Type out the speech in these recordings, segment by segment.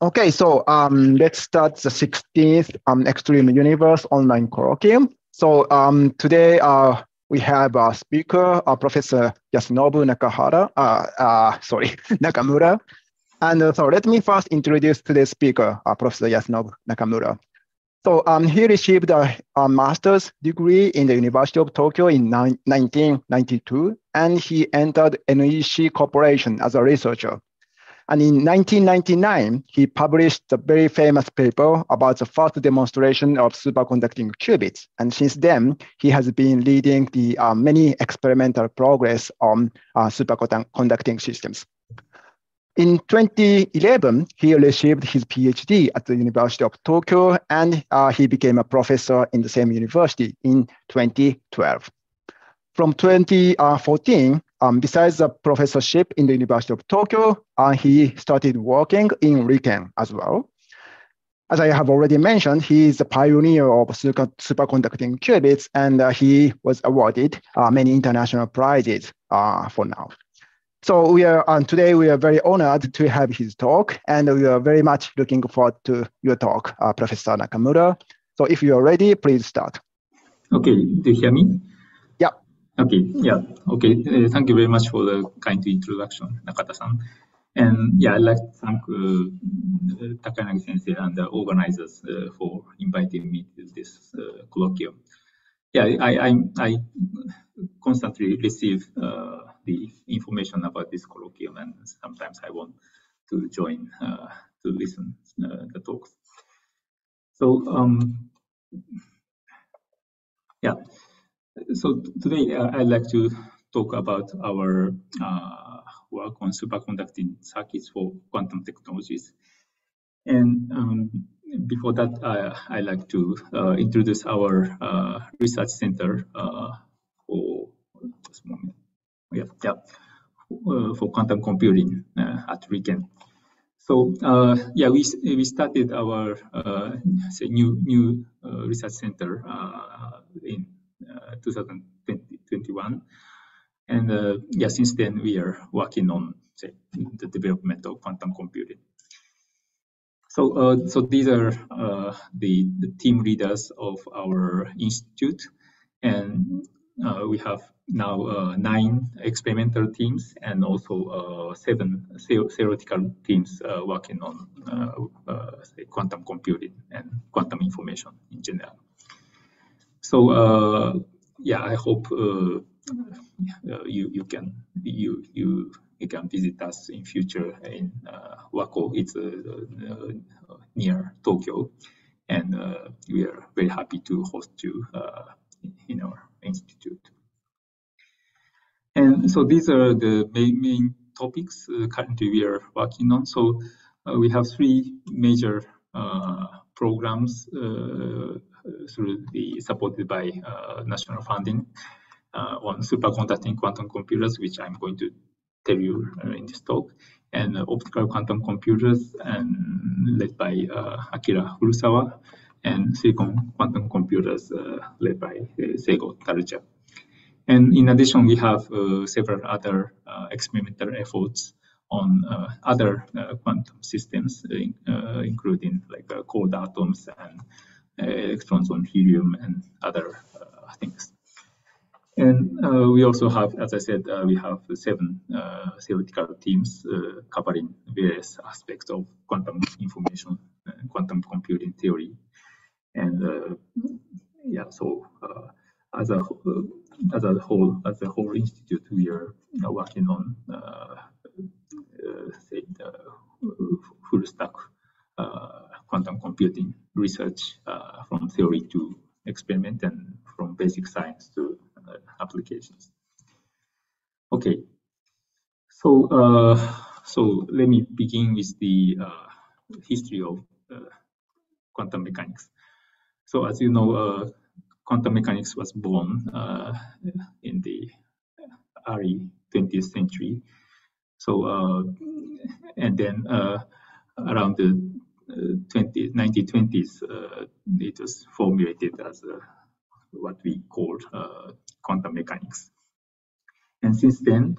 Okay, so let's start the 16th Extreme Universe online colloquium. So today we have a speaker, Professor Yasunobu Nakamura. And so let me first introduce today's speaker, Professor Yasunobu Nakamura. So he received a master's degree in the University of Tokyo in 1992, and he entered NEC Corporation as a researcher. And in 1999, he published a very famous paper about the first demonstration of superconducting qubits. And since then, he has been leading the many experimental progress on superconducting systems. In 2011, he received his PhD at the University of Tokyo, and he became a professor in the same university in 2012. From 2014, besides the professorship in the University of Tokyo, he started working in RIKEN as well. As I have already mentioned, he is the pioneer of superconducting qubits, and he was awarded many international prizes for now. So today we are very honored to have his talk, and we are very much looking forward to your talk, Professor Nakamura. So if you are ready, please start. Okay, do you hear me? Yeah. Okay, yeah, okay. Thank you very much for the kind introduction, Nakata-san. And yeah, I'd like to thank Takanagi-sensei and the organizers for inviting me to this colloquium. Yeah, I constantly receive the information about this colloquium, and sometimes I want to join to listen the talks. So yeah, so today I'd like to talk about our work on superconducting circuits for quantum technologies. And before that, I'd like to introduce our research center for this moment. For quantum computing at RIKEN. So yeah, we started our new research center in 2021, and yeah, since then we are working on the development of quantum computing. So so these are the team leaders of our institute, and we have now 9 experimental teams and also 7 theoretical teams working on quantum computing and quantum information in general. So yeah, I hope you can visit us in future in Wako. It's near Tokyo, and we are very happy to host you in our institute. And so these are the main topics currently we are working on. So we have 3 major programs supported by national funding on superconducting quantum computers, which I'm going to tell you in this talk, and optical quantum computers, and led by Akira Furusawa, and silicon quantum computers led by Seigo Taruja. And in addition, we have several other experimental efforts on other quantum systems, including like cold atoms and electrons on helium and other things. And we also have, as I said, we have 7 theoretical teams covering various aspects of quantum information and quantum computing theory. And yeah, so as a whole institute, we are working on full stack quantum computing research from theory to experiment and from basic science to applications. Okay, so so let me begin with the history of quantum mechanics. So as you know, quantum mechanics was born in the early 20th century. So and then around the 1920s, it was formulated as what we call quantum mechanics. And since then,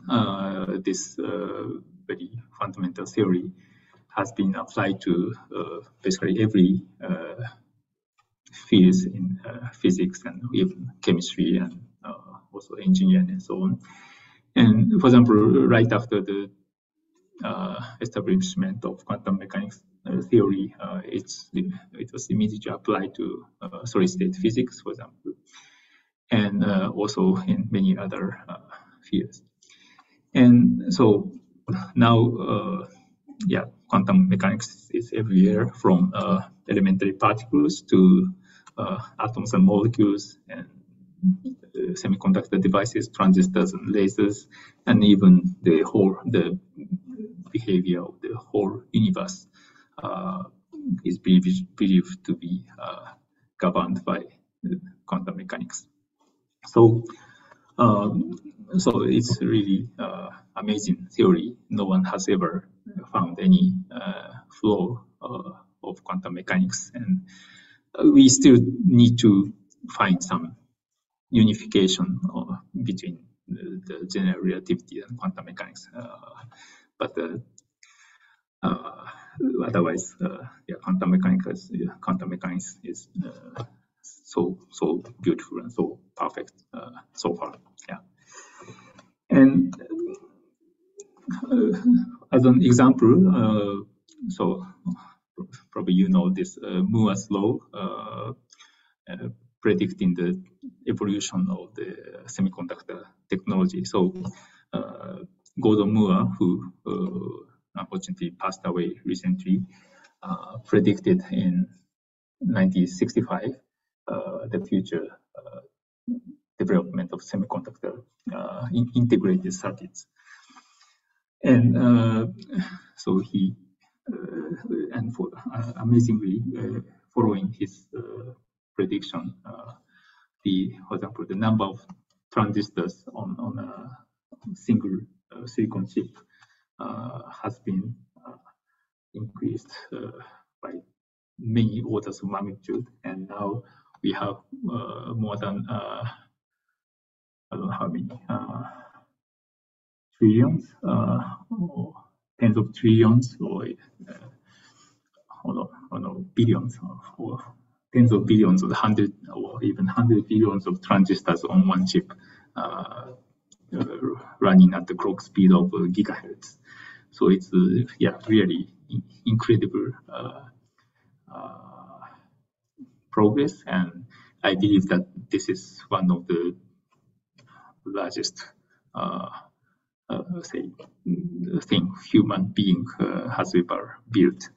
this very fundamental theory has been applied to basically every fields in physics and even chemistry and also engineering and so on. And for example, right after the establishment of quantum mechanics theory, it was immediately applied to solid-state physics, for example, and also in many other fields. And so now, yeah, quantum mechanics is everywhere, from elementary particles to atoms and molecules, and semiconductor devices, transistors and lasers, and even the behavior of the whole universe is believed to be governed by quantum mechanics. So, so it's really amazing theory. No one has ever found any flaw of quantum mechanics, and we still need to find some unification between the general relativity and quantum mechanics. But otherwise, yeah, quantum mechanics is so beautiful and so perfect so far. Yeah, and as an example, so probably you know this Moore's law, predicting the evolution of the semiconductor technology. So Gordon Moore, who unfortunately passed away recently, predicted in 1965 the future development of semiconductor integrated circuits. And so he, amazingly, following his prediction, for example, the number of transistors on a single silicon chip has been increased by many orders of magnitude, and now we have more than I don't know how many trillions, or tens of trillions, or billions, or tens of billions, or even 100 billions of transistors on one chip, running at the clock speed of gigahertz. So it's yeah, really incredible progress, and I believe that this is one of the largest thing human being has ever built.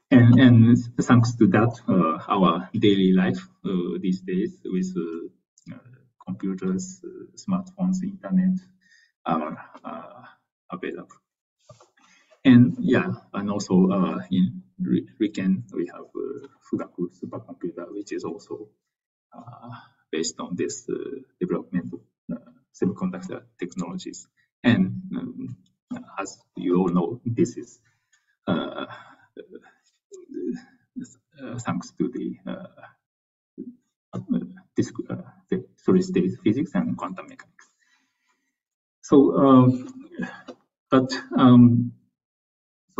And thanks to that, our daily life these days with computers, smartphones, internet are available. And yeah, and also in RIKEN, we have Fugaku supercomputer, which is also based on this development of semiconductor technologies. And as you all know, this is thanks to the solid-state physics and quantum mechanics. So, so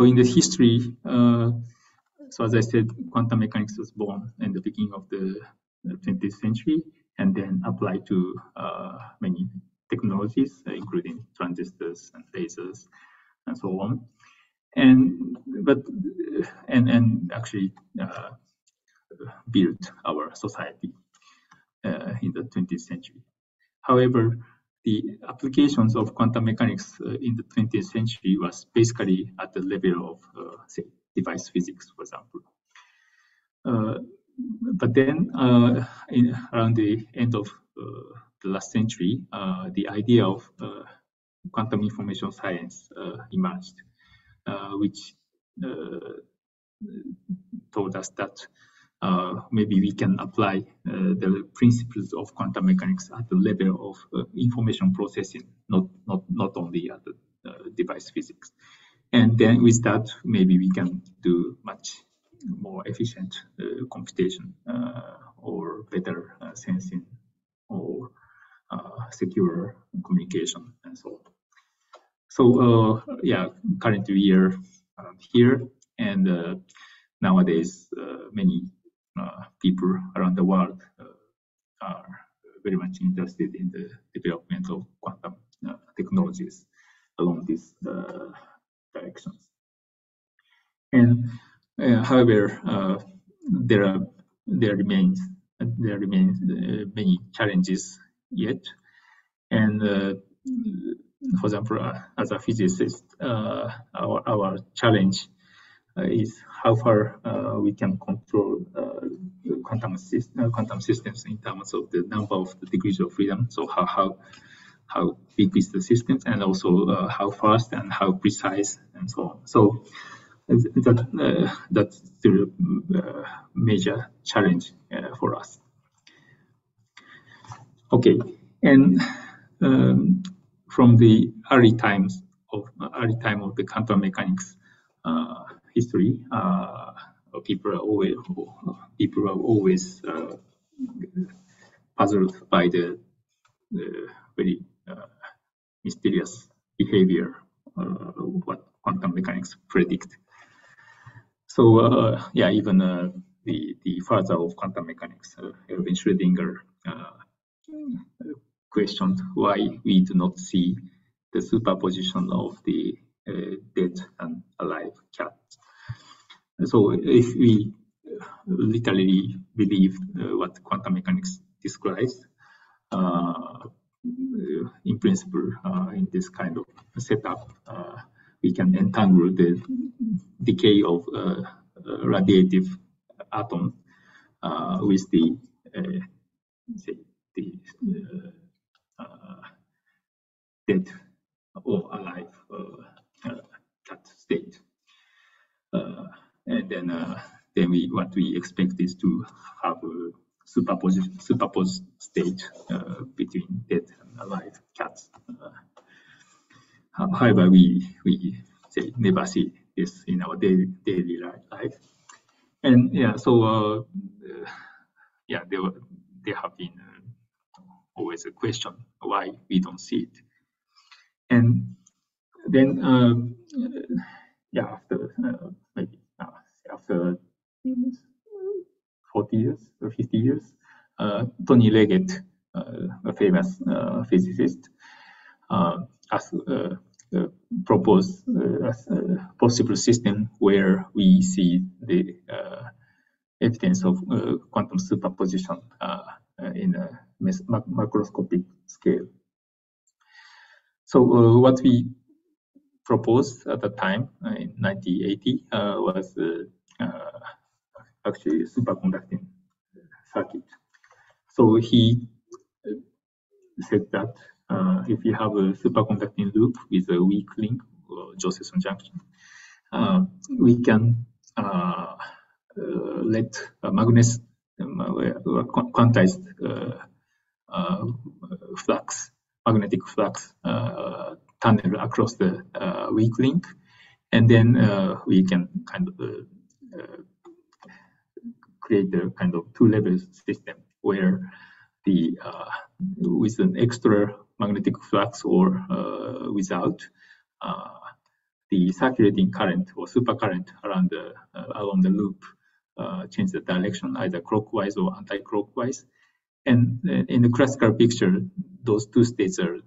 in the history, so as I said, quantum mechanics was born in the beginning of the 20th century, and then applied to many technologies, including transistors and lasers, and so on. And actually built our society in the 20th century. However, the applications of quantum mechanics in the 20th century was basically at the level of, say, device physics, for example. But then, around the end of the last century, the idea of quantum information science emerged, which told us that maybe we can apply the principles of quantum mechanics at the level of information processing, not only at the device physics. And then with that, maybe we can do much more efficient computation, or better sensing, or secure communication, and so on. So yeah, currently we are here. And nowadays, many people around the world are very much interested in the development of quantum technologies along these directions. And however, there remains many challenges yet. And for example, as a physicist, our challenge is how far we can control quantum systems in terms of the number of the degrees of freedom. So how big is the system, and also how fast and how precise, and so on. So that's the major challenge for us. Okay, and from the early time of the quantum mechanics history, people are always puzzled by the very mysterious behavior what quantum mechanics predict. So even the father of quantum mechanics, Erwin Schrödinger, questioned why we do not see the superposition of the dead and alive cats. So if we literally believe what quantum mechanics describes, in principle, in this kind of setup, we can entangle the decay of radiative atom with the dead or alive cat state, and then what we expect is to have a superposed state between dead and alive cats. However, we never see this in our daily life, and so there have been always a question why we don't see it, and then after 40 years or 50 years, Tony Leggett, a famous physicist, proposed a possible system where we see the evidence of quantum superposition in a macroscopic scale. So what we proposed at the time in 1980 was actually a superconducting circuit. So he said that if you have a superconducting loop with a weak link or Josephson junction, we can let a quantized magnetic flux tunnel across the weak link, and then we can kind of create a kind of two-level system where the with an extra magnetic flux or without, the circulating current or supercurrent along the loop change the direction either clockwise or anti-clockwise. And in the classical picture, those two states are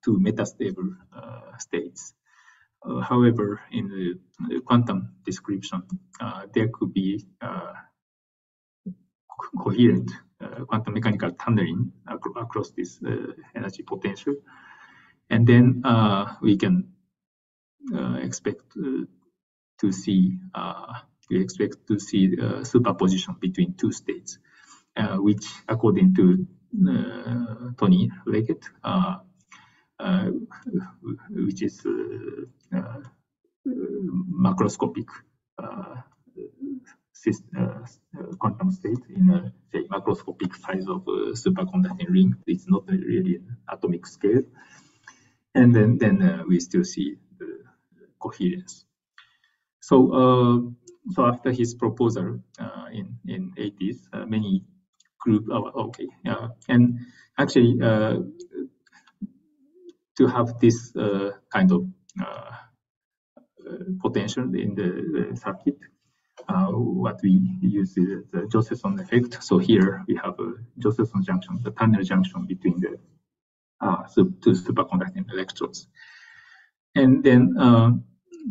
two metastable states. However, in the quantum description, there could be coherent quantum mechanical tunneling across this energy potential, and then we can expect to see superposition between two states, which, according to Tony Leggett, which is macroscopic quantum state in a macroscopic size of a superconducting ring. It's not really an atomic scale, and then we still see the coherence. So after his proposal in 80s, many groups and actually to have this kind of potential in the circuit. What we use is the Josephson effect. So here we have a Josephson junction, the tunnel junction between the two superconducting electrodes. And then,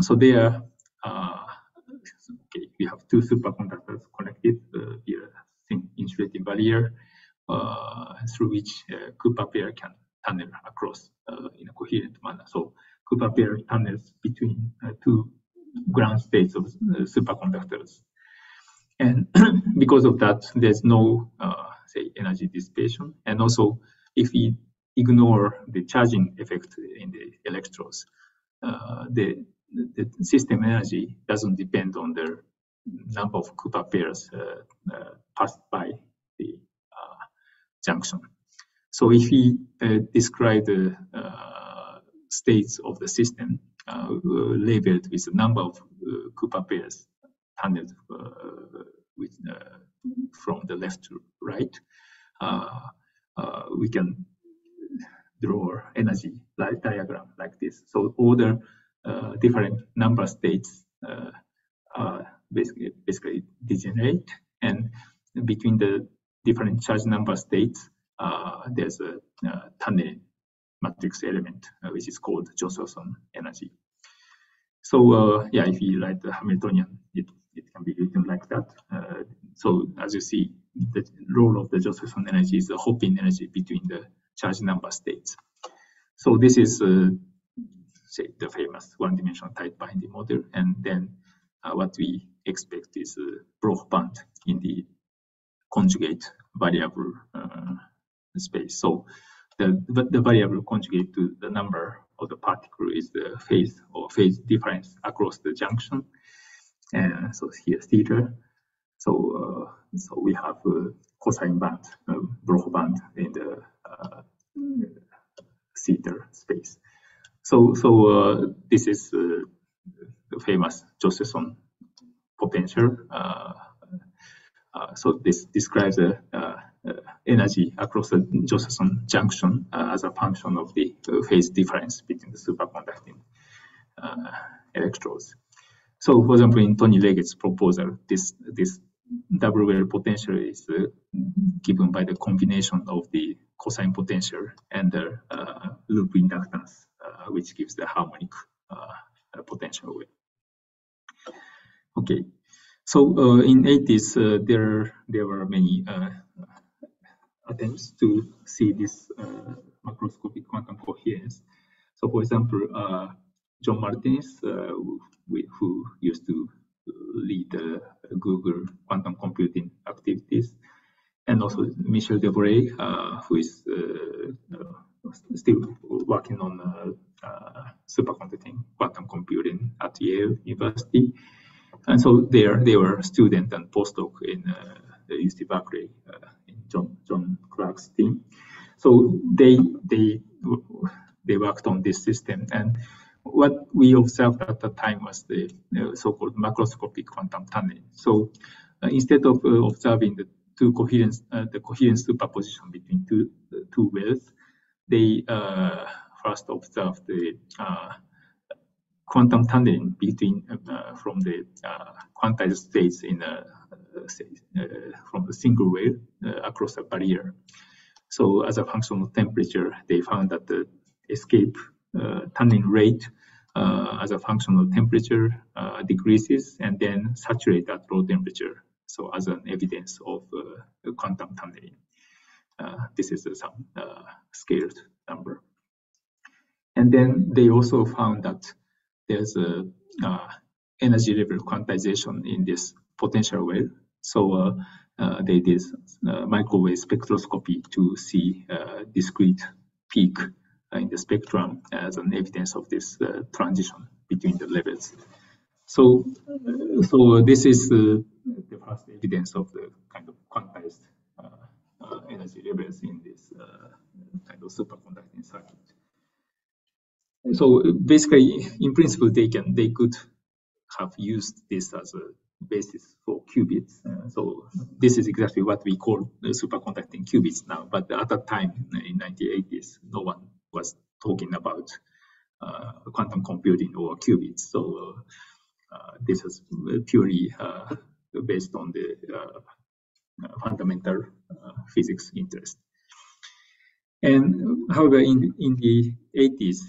so there, okay, we have two superconductors connected via thin insulating barrier through which Cooper pair can tunnel across in a coherent manner. So Cooper pair tunnels between two ground states of superconductors. And because of that, there's no, say, energy dissipation. And also, if we ignore the charging effect in the electrodes, the system energy doesn't depend on the number of Cooper pairs passed by the junction. So if we describe the states of the system labeled with the number of Cooper pairs tunneled from the left to right, we can draw energy diagram like this. So all the different number states basically degenerate, and between the different charge number states, there's a tunnel matrix element which is called Josephson energy. So yeah, if you write the Hamiltonian, it can be written like that. So as you see, the role of the Josephson energy is the hopping energy between the charge number states. So this is say the famous one-dimensional tight binding model, and then what we expect is a Prof band in the conjugate variable space. So the variable conjugate to the number of the particle is the phase or phase difference across the junction. And so here's theta. So so we have a cosine band, Prof band in the theta space. So this is the famous Josephson potential. So this describes the energy across the Josephson junction as a function of the phase difference between the superconducting electrodes. So, for example, in Tony Leggett's proposal, this double well potential is given by the combination of the cosine potential and the loop inductance, which gives the harmonic potential well. Okay. So in 80s, there were many attempts to see this macroscopic quantum coherence. So, for example, John Martinez, who used to lead Google quantum computing activities, and also Michel Devray, who is still working on superconducting quantum computing at Yale University. And so they were student and postdoc in UC Berkeley in John Clark's team. So they worked on this system, and what we observed at the time was the so-called macroscopic quantum tunneling. So instead of observing the coherent superposition between two wells, they first observed the quantum tunneling between from the quantized states in from a single well across a barrier. So as a function of temperature, they found that the escape tunneling rate as a function of temperature decreases and then saturate at low temperature. So as an evidence of quantum tunneling, this is some scaled number. And then they also found that there's a energy level quantization in this potential well. So they did microwave spectroscopy to see discrete peak in the spectrum as an evidence of this transition between the levels. So this is the first evidence of the kind of quantized energy levels in this kind of superconducting circuit. So basically, in principle, they could have used this as a basis for qubits. So this is exactly what we call superconducting qubits now. But at that time, in 1980s, no one was talking about quantum computing or qubits. So this is purely based on the fundamental physics interest. And however, in the 80s,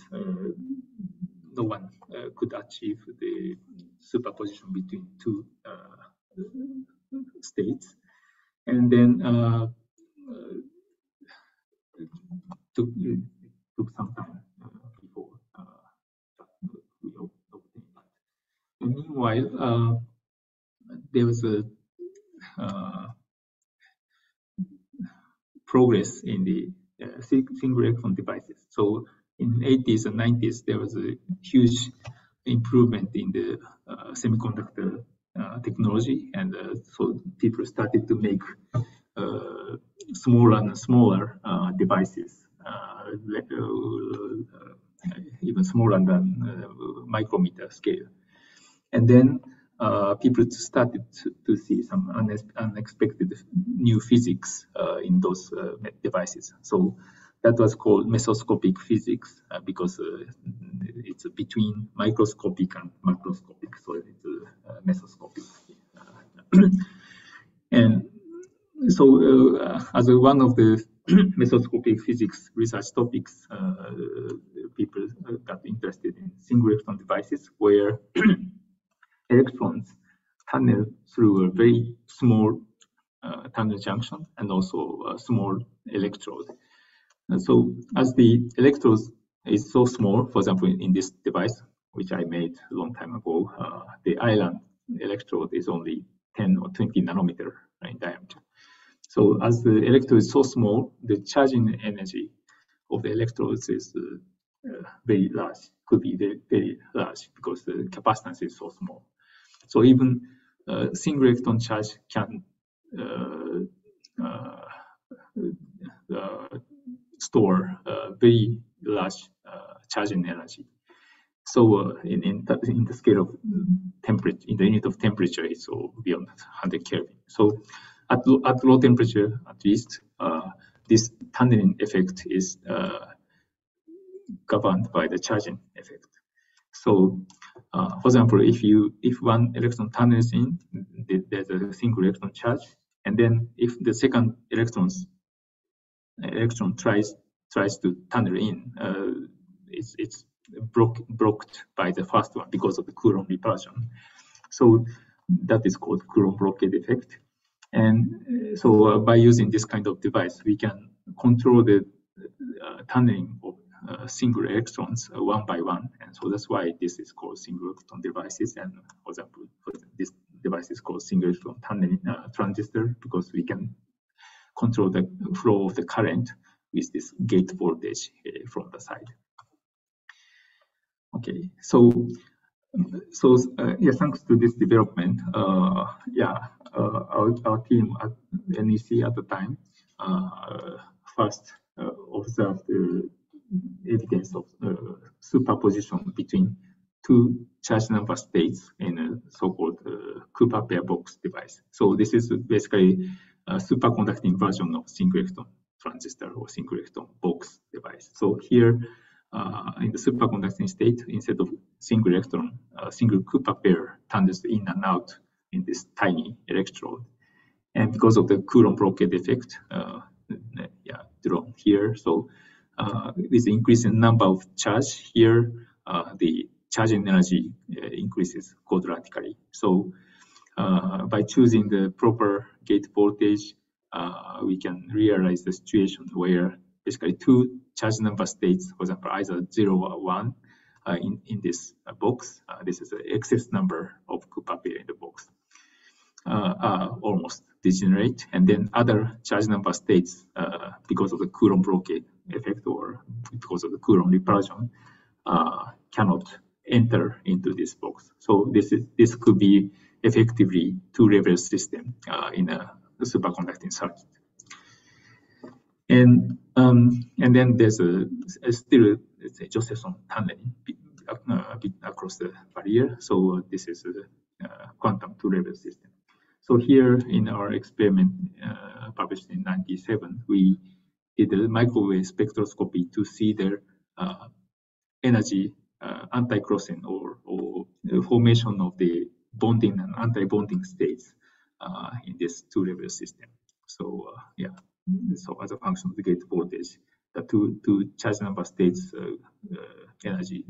no one could achieve the superposition between two states, and then took some time before we obtained that. And meanwhile, there was a progress in the single electron devices. So in the 80s and 90s, there was a huge improvement in the semiconductor technology, and so people started to make smaller and smaller devices, even smaller than micrometer scale. And then people started to see some unexpected new physics in those devices. So that was called mesoscopic physics because it's between microscopic and macroscopic, so it's mesoscopic. And so as one of the mesoscopic physics research topics, people got interested in single electron devices where electrons tunnel through a very small tunnel junction and also a small electrode. And so as the electrodes is so small, for example, in this device, which I made a long time ago, the island electrode is only 10 or 20 nanometer in diameter. So as the electrode is so small, the charging energy of the electrodes is very large, could be very, very large because the capacitance is so small. So even single electron charge can store very large charging energy. So in the scale of temperature, in the unit of temperature, it's beyond 100 Kelvin. So at low temperature, at least, this tunneling effect is governed by the charging effect. So, for example, if one electron tunnels in, there's a single electron charge, and then if the second electron tries to tunnel in, it's blocked by the first one because of the Coulomb repulsion. So that is called Coulomb blockade effect. And so by using this kind of device, we can control the tunneling of single electrons one by one. And so that's why this is called single electron devices. And for example, this device is called single electron tunneling transistor because we can control the flow of the current with this gate voltage from the side. Okay, so yeah, thanks to this development, our team at NEC at the time first observed evidence of superposition between two charge number states in a so-called Cooper pair box device. So this is basically a superconducting version of single electron transistor or single electron box device. So here in the superconducting state, instead of single electron, single Cooper pair tunnels in and out in this tiny electrode. And because of the Coulomb blockade effect, drawn here, so with increasing number of charge here, the charging energy increases quadratically. So by choosing the proper gate voltage, we can realize the situation where basically two charge number states, for example, either 0 or 1 in this box. This is the excess number of Cooper pair in the box. Are almost degenerate, and then other charge number states, because of the Coulomb blockade effect or because of the Coulomb repulsion, cannot enter into this box. So this could be effectively two-level system in a superconducting circuit. And then there's still a Josephson tunneling across the barrier. So this is a quantum two-level system. So here in our experiment published in '97, we did a microwave spectroscopy to see their energy anti-crossing or formation of the bonding and anti-bonding states in this two-level system. So so as a function of the gate voltage, the two charge number states energy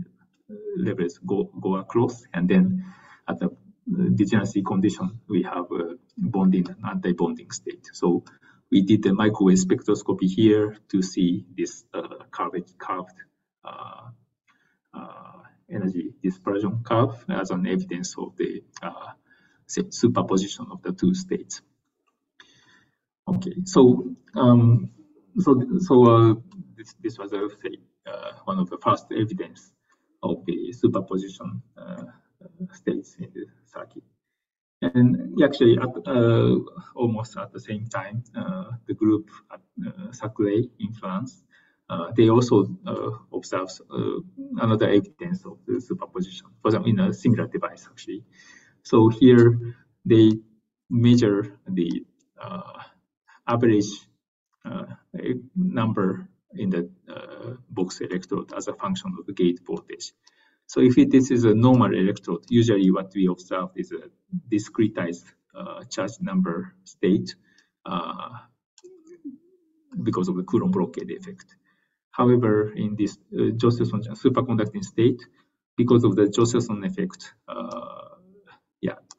levels go across, and then at the degeneracy condition we have a bonding and anti-bonding state. So we did the microwave spectroscopy here to see this curved energy dispersion curve as an evidence of the superposition of the two states. Okay, so this was one of the first evidence of the superposition states in the circuit. And actually, almost at the same time, the group at Saclay in France, they also observed another evidence of the superposition, for example, in a similar device actually. So here they measure the average number in the box electrode as a function of the gate voltage. So if this is a normal electrode, usually what we observe is a discretized charge number state because of the Coulomb blockade effect. However, in this Josephson superconducting state, because of the Josephson effect,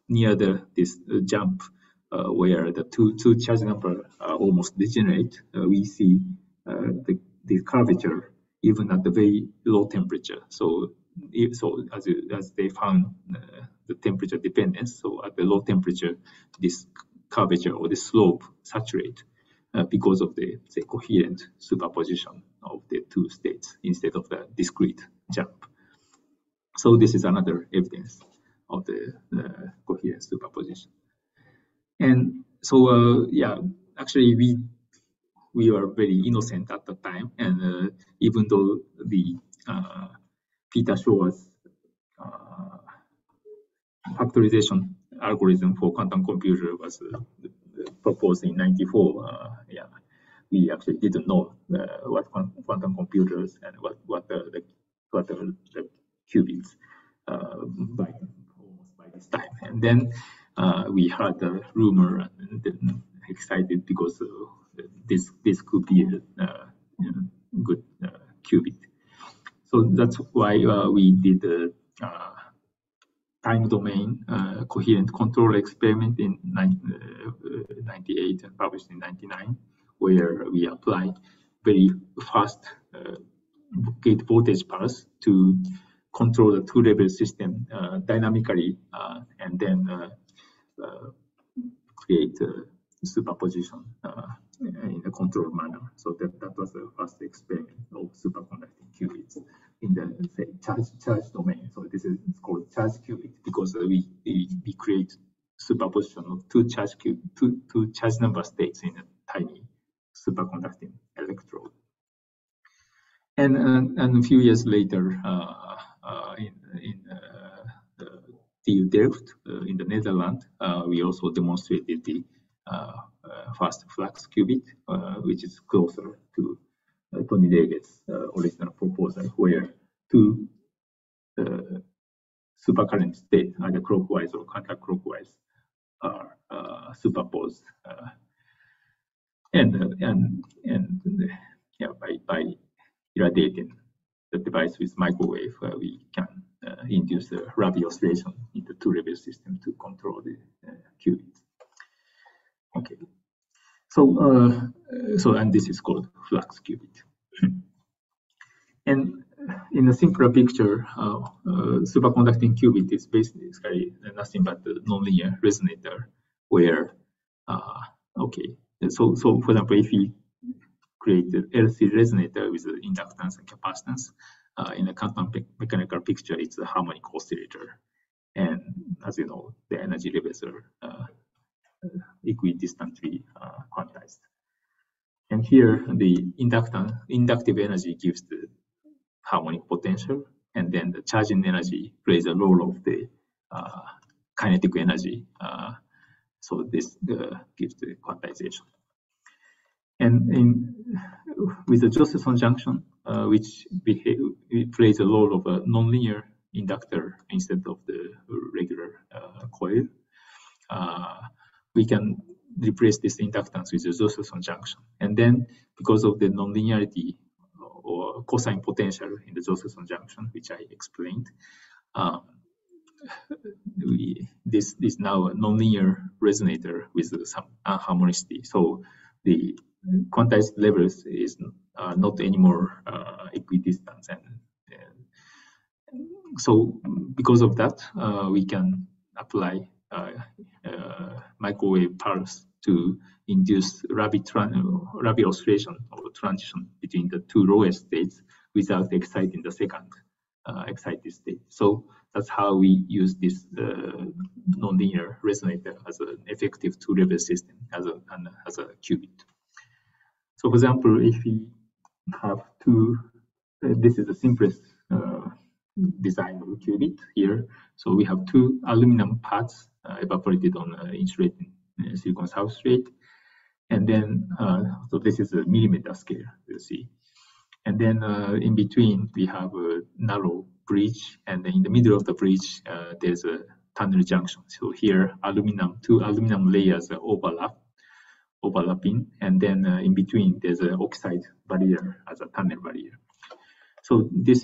near this jump where the two charge numbers are almost degenerate, we see the curvature even at the very low temperature. So as they found the temperature dependence, so at the low temperature, this curvature or the slope saturate because of the coherent superposition of the two states instead of the discrete jump. So this is another evidence of the coherent superposition. And so actually we were very innocent at the time, and even though the Peter Shor's factorization algorithm for quantum computer was proposed in '94. We actually didn't know what quantum computers and what the qubits by this time. And then we heard the rumor and then excited because this could be a good qubit. So that's why we did the time domain coherent control experiment in 98 and published in 99, where we applied very fast gate voltage pulse to control the two-level system dynamically, and then create superposition in a controlled manner. So that was the first experiment of superconducting qubits in the charge domain. So this is called charge qubit because we create superposition of two charge number states in a tiny superconducting electrode. And a few years later, in TU Delft in the Netherlands, we also demonstrated the fast flux qubit, which is closer to Tony David's original proposal, where two supercurrent states, either clockwise or counterclockwise, are superposed, by irradiating the device with microwave, we can induce a Rabi oscillation in the two-level system to control the qubits. Okay, so and this is called flux qubit. And in a simpler picture, superconducting qubit is basically nothing but a nonlinear resonator, where so for example, if we create the LC resonator with the inductance and capacitance, in a quantum mechanical picture, it's a harmonic oscillator, and as you know, the energy levels are equidistantly quantized. And here, the inductive energy gives the harmonic potential, and then the charging energy plays a role of the kinetic energy. So this gives the quantization. And with the Josephson junction, which plays a role of a nonlinear inductor instead of the regular coil. We can replace this inductance with a Josephson junction. And then because of the nonlinearity or cosine potential in the Josephson junction, which I explained, this is now a nonlinear resonator with some anharmonicity. So the quantized levels is not anymore equidistant. And so because of that, we can apply microwave pulse to induce rapid oscillation or transition between the two lowest states without exciting the second excited state. So that's how we use this nonlinear resonator as an effective two-level system as a qubit. So, for example, if we have two, this is the simplest design of a qubit here. So we have two aluminum parts evaporated on insulating silicon substrate, and then so this is a millimeter scale, you see. And then in between we have a narrow bridge, and in the middle of the bridge there's a tunnel junction. So here two aluminum layers are overlapping, and then in between there's an oxide barrier as a tunnel barrier. So this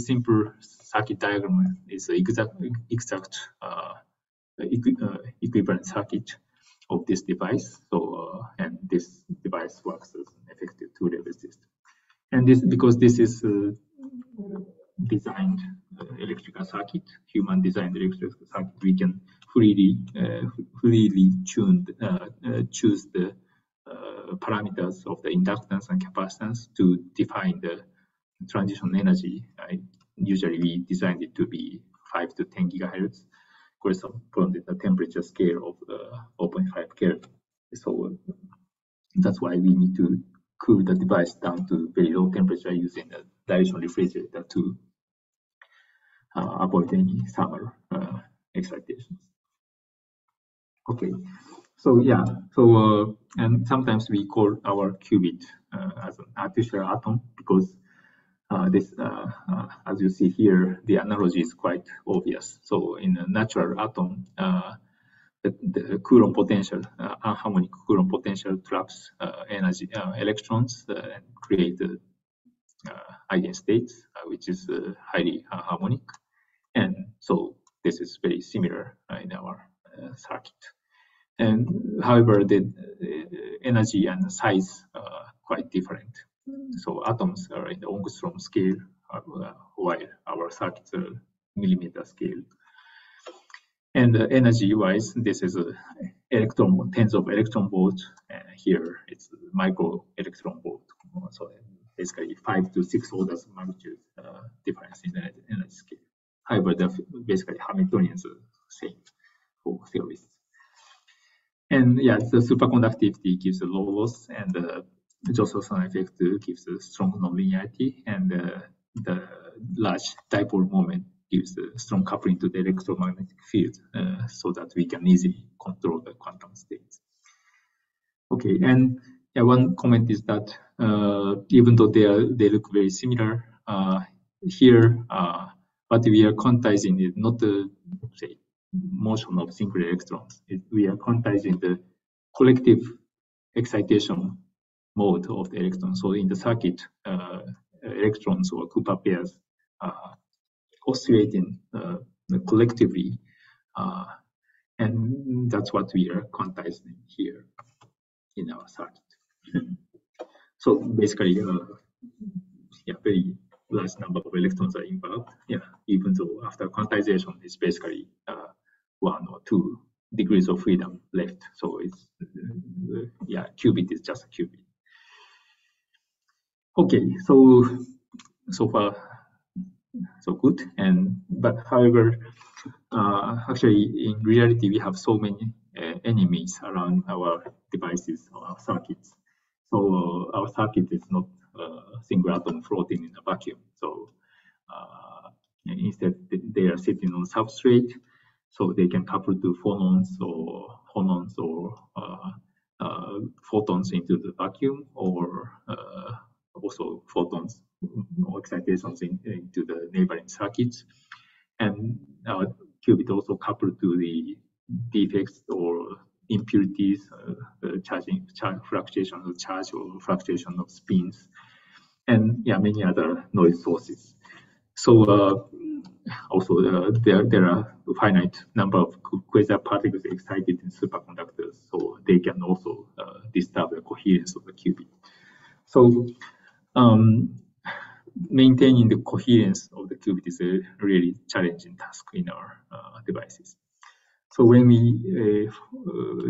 simple circuit diagram is an exact equivalent circuit of this device. So and this device works as an effective two-level system. And this, because this is designed electrical circuit, human designed electrical circuit, we can freely choose the parameters of the inductance and capacitance to define the transition energy. Usually we designed it to be 5 to 10 gigahertz, corresponding to the temperature scale of 0.5 Kelvin. So that's why we need to cool the device down to very low temperature using a dilation refrigerator to avoid any thermal excitations. Okay, so yeah, so and sometimes we call our qubit as an artificial atom because this, as you see here, the analogy is quite obvious. So in a natural atom, the Coulomb potential, anharmonic Coulomb potential traps energy electrons and create eigenstates, which is highly harmonic. And so this is very similar in our circuit. And however, the energy and size are quite different. So atoms are in the angstrom scale, while our circuits are millimeter scale. And energy-wise, this is a tens of electron volts. Here it's micro electron volt. So basically 5 to 6 orders of magnitude difference in the energy scale. However, basically Hamiltonians are same for theorists. And yeah, the superconductivity gives a low loss, and the Josephson effect gives a strong nonlinearity, and the large dipole moment gives a strong coupling to the electromagnetic field, so that we can easily control the quantum states. Okay, and yeah, one comment is that even though they look very similar, here what we are quantizing is not the say motion of single electrons. We are quantizing the collective excitation mode of the electrons. So in the circuit, electrons or Cooper pairs oscillating collectively, and that's what we are quantizing here in our circuit. So basically, yeah, very large number of electrons are involved. Yeah, even though after quantization, it's basically 1 or 2 degrees of freedom left. So it's yeah, qubit is just a qubit. Okay, so far so good. But however, actually in reality we have so many enemies around our devices or our circuits. So our circuit is not a single atom floating in a vacuum. So instead they are sitting on substrate, so they can couple to phonons or photons into the vacuum, or also photons or excitations into the neighboring circuits. And our qubit also coupled to the defects or impurities, fluctuation of charge or fluctuation of spins, and many other noise sources. So also there are a finite number of quasar particles excited in superconductors, so they can also disturb the coherence of the qubit. So maintaining the coherence of the qubit is a really challenging task in our devices. So when we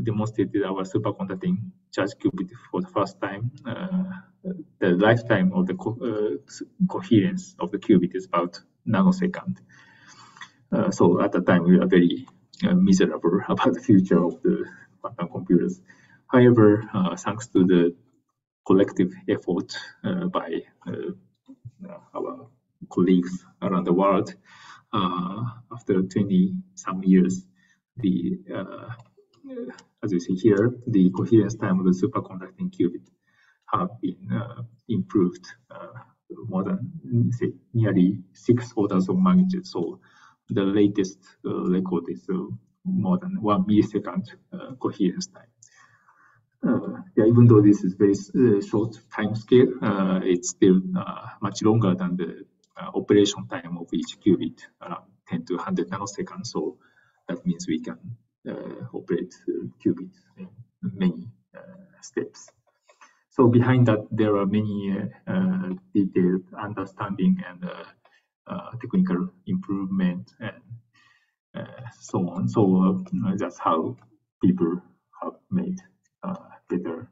demonstrated our superconducting charge qubit for the first time, the lifetime of the coherence of the qubit is about nanosecond. So at the time we were very miserable about the future of the quantum computers. However, thanks to the collective effort by our colleagues around the world, after 20-some years, as you see here, the coherence time of the superconducting qubit have been improved more than, say, nearly 6 orders of magnitude. So the latest record is more than 1 millisecond coherence time. Even though this is very short time scale, it's still much longer than the operation time of each qubit, around 10 to 100 nanoseconds. So that means we can operate qubits in many steps. So behind that, there are many detailed understanding and technical improvement and so on. So that's how people have made better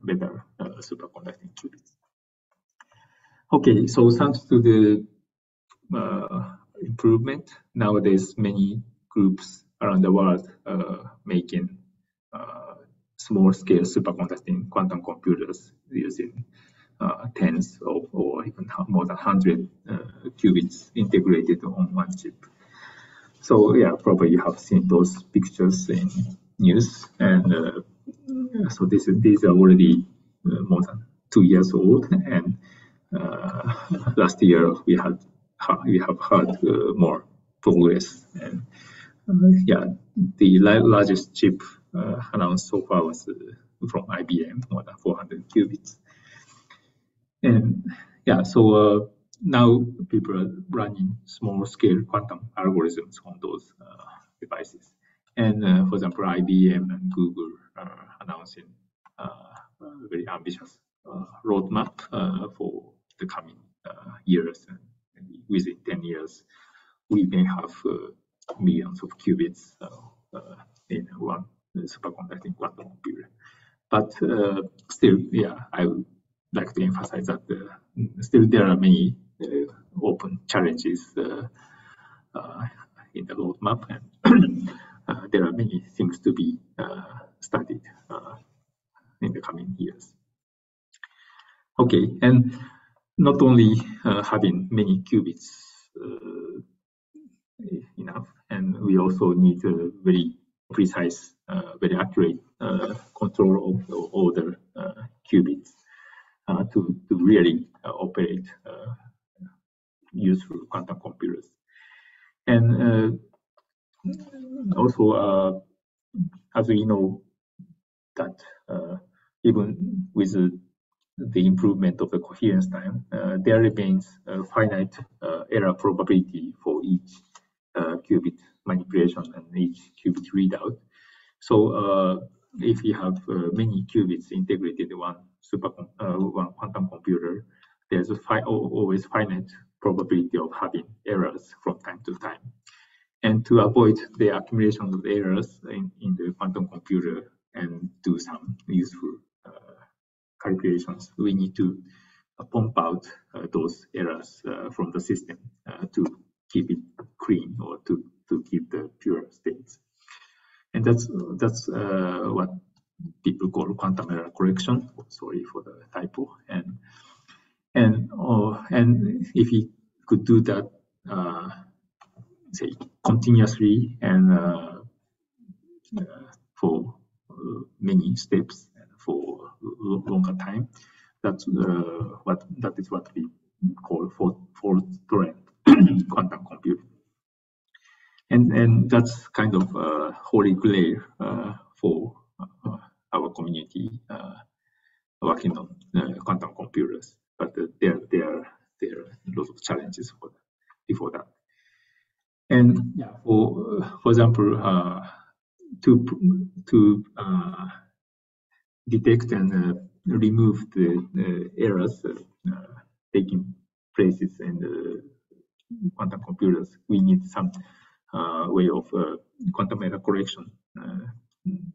superconducting qubits. Okay, so thanks to the improvement, nowadays many groups around the world making small-scale superconducting quantum computers using tens of or even more than 100 qubits integrated on one chip. So probably you have seen those pictures in news, and so these are already more than 2 years old, and last year we have had more progress, and the largest chip announced so far was from IBM, more than 400 qubits. And so now people are running small-scale quantum algorithms on those devices. And for example, IBM and Google are announcing a very ambitious roadmap for the coming years. And within 10 years, we may have millions of qubits in one superconducting quantum computer. But still, I would like to emphasize that still there are many open challenges in the roadmap, and there are many things to be studied in the coming years. Okay, and not only having many qubits enough, and we also need a very precise, very accurate control of all the qubits to really operate useful quantum computers. And also, as we know, that even with the improvement of the coherence time, there remains a finite error probability for each qubit manipulation and each qubit readout. So if you have many qubits integrated in one quantum computer, there's always finite probability of having errors from time to time. And to avoid the accumulation of errors in the quantum computer and do some useful calculations, we need to pump out those errors from the system to keep it clean or to keep the pure states. And that's what people call quantum error correction. Sorry for the typo. And if we could do that, say continuously and for many steps and for longer time, that that is what we call fault-tolerant quantum computing. And that's kind of holy grail for our community working on quantum computers. But there are lots of challenges before that. And yeah, for example, to detect and remove the errors taking places in the quantum computers, we need some way of quantum error correction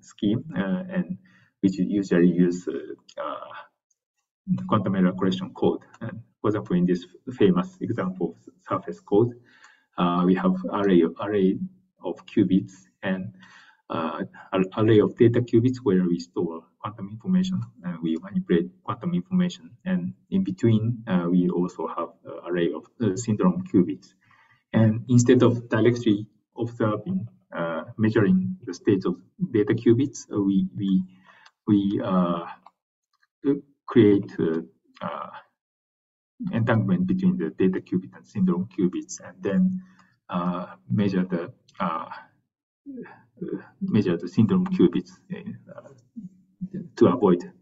scheme, and which usually use quantum error correction code. And for example, in this famous example of surface code, we have array of qubits and array of data qubits where we store quantum information and we manipulate quantum information. And in between, we also have array of syndrome qubits. And instead of directly observing, measuring the state of data qubits, we create entanglement between the data qubit and syndrome qubits, and then measure the syndrome qubits to avoid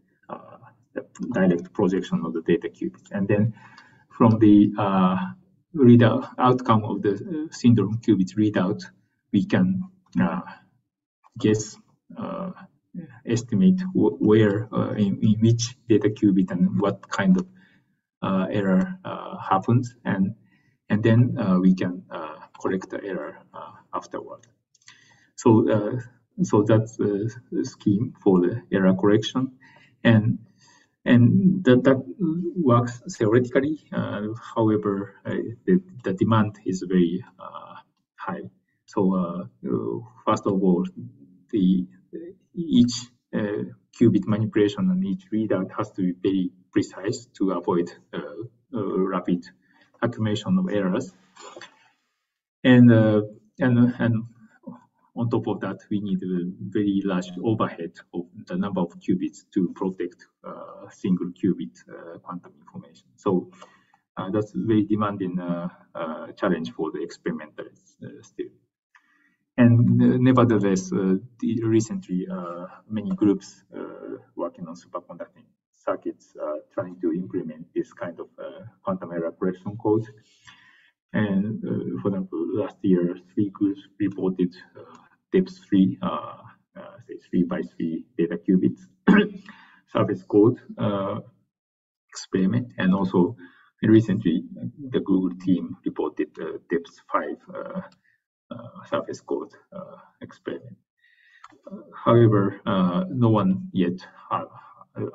the direct projection of the data qubits. And then from the readout outcome of the syndrome qubit readout, we can guess, estimate where in which data qubit and what kind of error happens, and then we can correct the error afterward. So that's the scheme for the error correction, and that works theoretically. However, the demand is very high. So first of all, each qubit manipulation and each readout has to be very precise to avoid rapid accumulation of errors. And on top of that, we need a very large overhead of the number of qubits to protect single qubit quantum information. So that's a very demanding challenge for the experimentalists still. And nevertheless, recently, many groups working on superconducting circuits are trying to implement this kind of quantum error correction code. And for example, last year, 3 groups reported depth 3, say 3 by 3 data qubits surface code experiment, and also recently the Google team reported depth 5 surface code experiment. However, no one yet have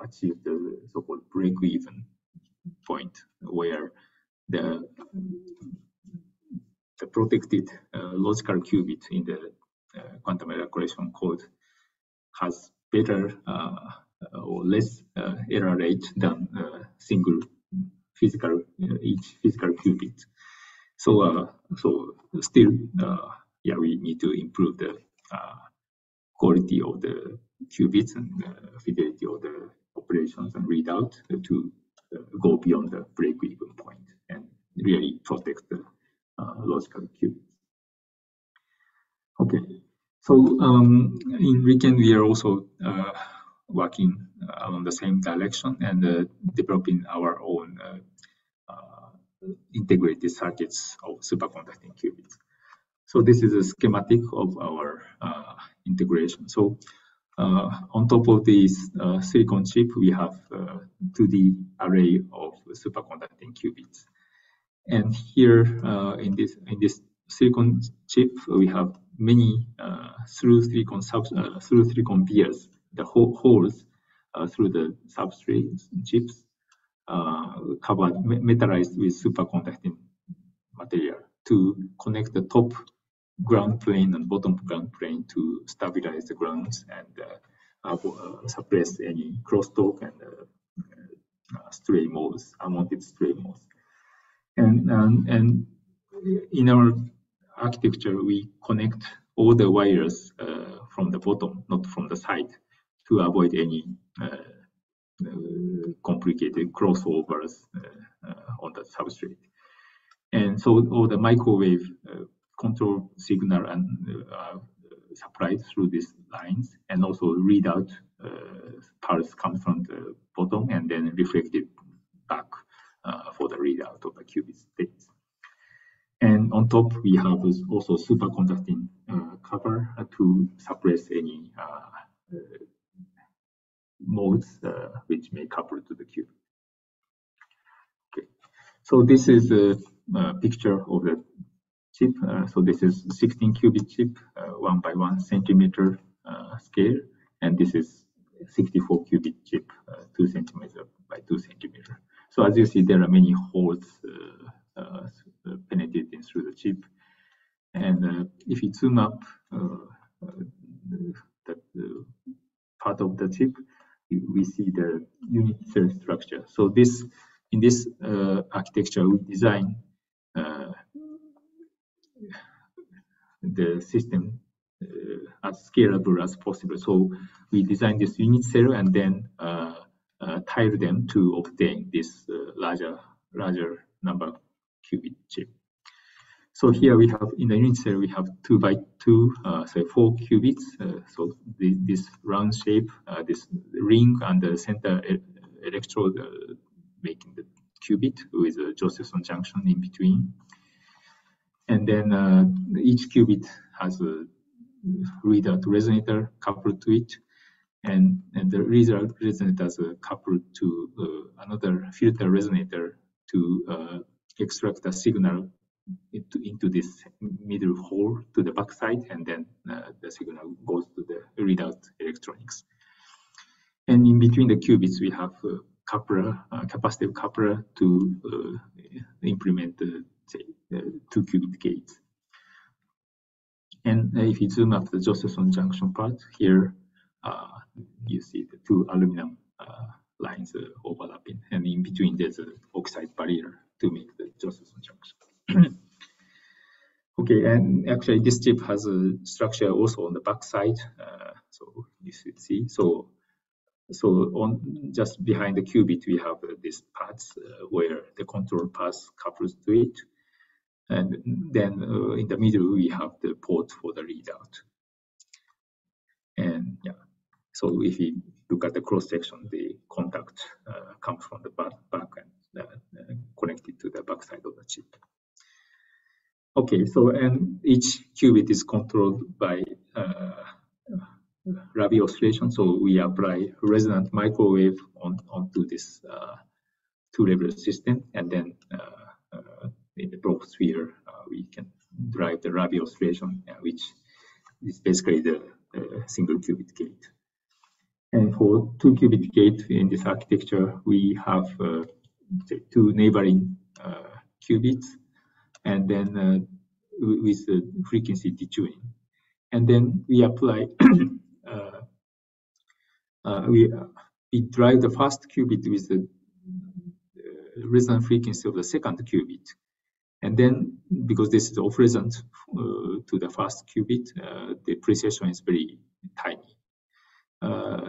achieved the so-called break-even point where the protected logical qubit in the quantum error correction code has better or less error rate than single physical each physical qubit. So still, yeah, we need to improve the quality of the qubits and fidelity of the operations and readout to go beyond the break-even point and really protect the logical qubits. Okay, so in RIKEN, we are also working along the same direction and developing our own integrated circuits of superconducting qubits. So this is a schematic of our integration. So on top of this silicon chip, we have 2D array of superconducting qubits. And here in this silicon chip, we have many through silicon vias, the holes through the substrate chips covered metallized with superconducting material to connect the top ground plane and bottom ground plane to stabilize the grounds and suppress any crosstalk and stray modes, unwanted stray modes. And in our architecture, we connect all the wires from the bottom, not from the side, to avoid any complicated crossovers on the substrate. And so all the microwave control signal and supplied through these lines, and also readout pulse comes from the bottom and then reflected back for the readout of the qubit states. And on top, we have also superconducting cover to suppress any modes which may couple to the qubit. Okay, so this is a picture of the chip. So this is 16 qubit chip, 1 by 1 centimeter scale, and this is 64 qubit chip, 2 centimeter by 2 centimeter. So as you see, there are many holes penetrating through the chip. And if you zoom up the part of the chip, we see the unit cell structure. So this, in this architecture, we design the system as scalable as possible. So we design this unit cell and then tile them to obtain this larger number qubit chip. So here we have, in the unit cell, we have 2 by 2, so 4 qubits. So this round shape, this ring and the center electrode making the qubit with a Josephson junction in between. And then each qubit has a readout resonator coupled to it. And the readout resonator is coupled to another filter resonator to extract a signal into this middle hole to the backside, and then the signal goes to the readout electronics. And in between the qubits, we have a coupler, capacitive coupler to implement the 2 qubit gates. And if you zoom up the Josephson junction part, here you see the 2 aluminum lines overlapping, and in between there's an oxide barrier to make the Josephson junction. Okay, and actually this chip has a structure also on the back side, so you should see. So on just behind the qubit, we have these pads where the control path couples to it, and then in the middle we have the port for the readout. And yeah, so if you look at the cross section, the contact comes from the back and connected to the back side of the chip. Okay, so and each qubit is controlled by Rabi oscillation. So we apply resonant microwave onto this 2-level system, and then in the Prof sphere we can drive the Rabi oscillation, which is basically the single qubit gate. And for 2 qubit gate in this architecture, we have 2 neighboring qubits, and then with the frequency detuning. And then we apply, we drive the first qubit with the resonant frequency of the second qubit. And then, because this is off resonant to the first qubit, the precession is very tiny.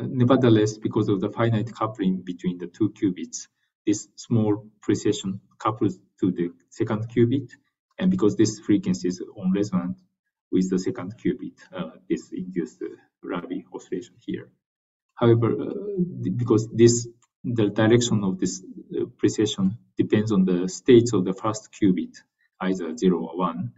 Nevertheless, because of the finite coupling between the 2 qubits, this small precession couples to the second qubit, and because this frequency is on resonant with the second qubit, this induces the Rabi oscillation here. However, because the direction of this precession depends on the states of the first qubit, either 0 or 1,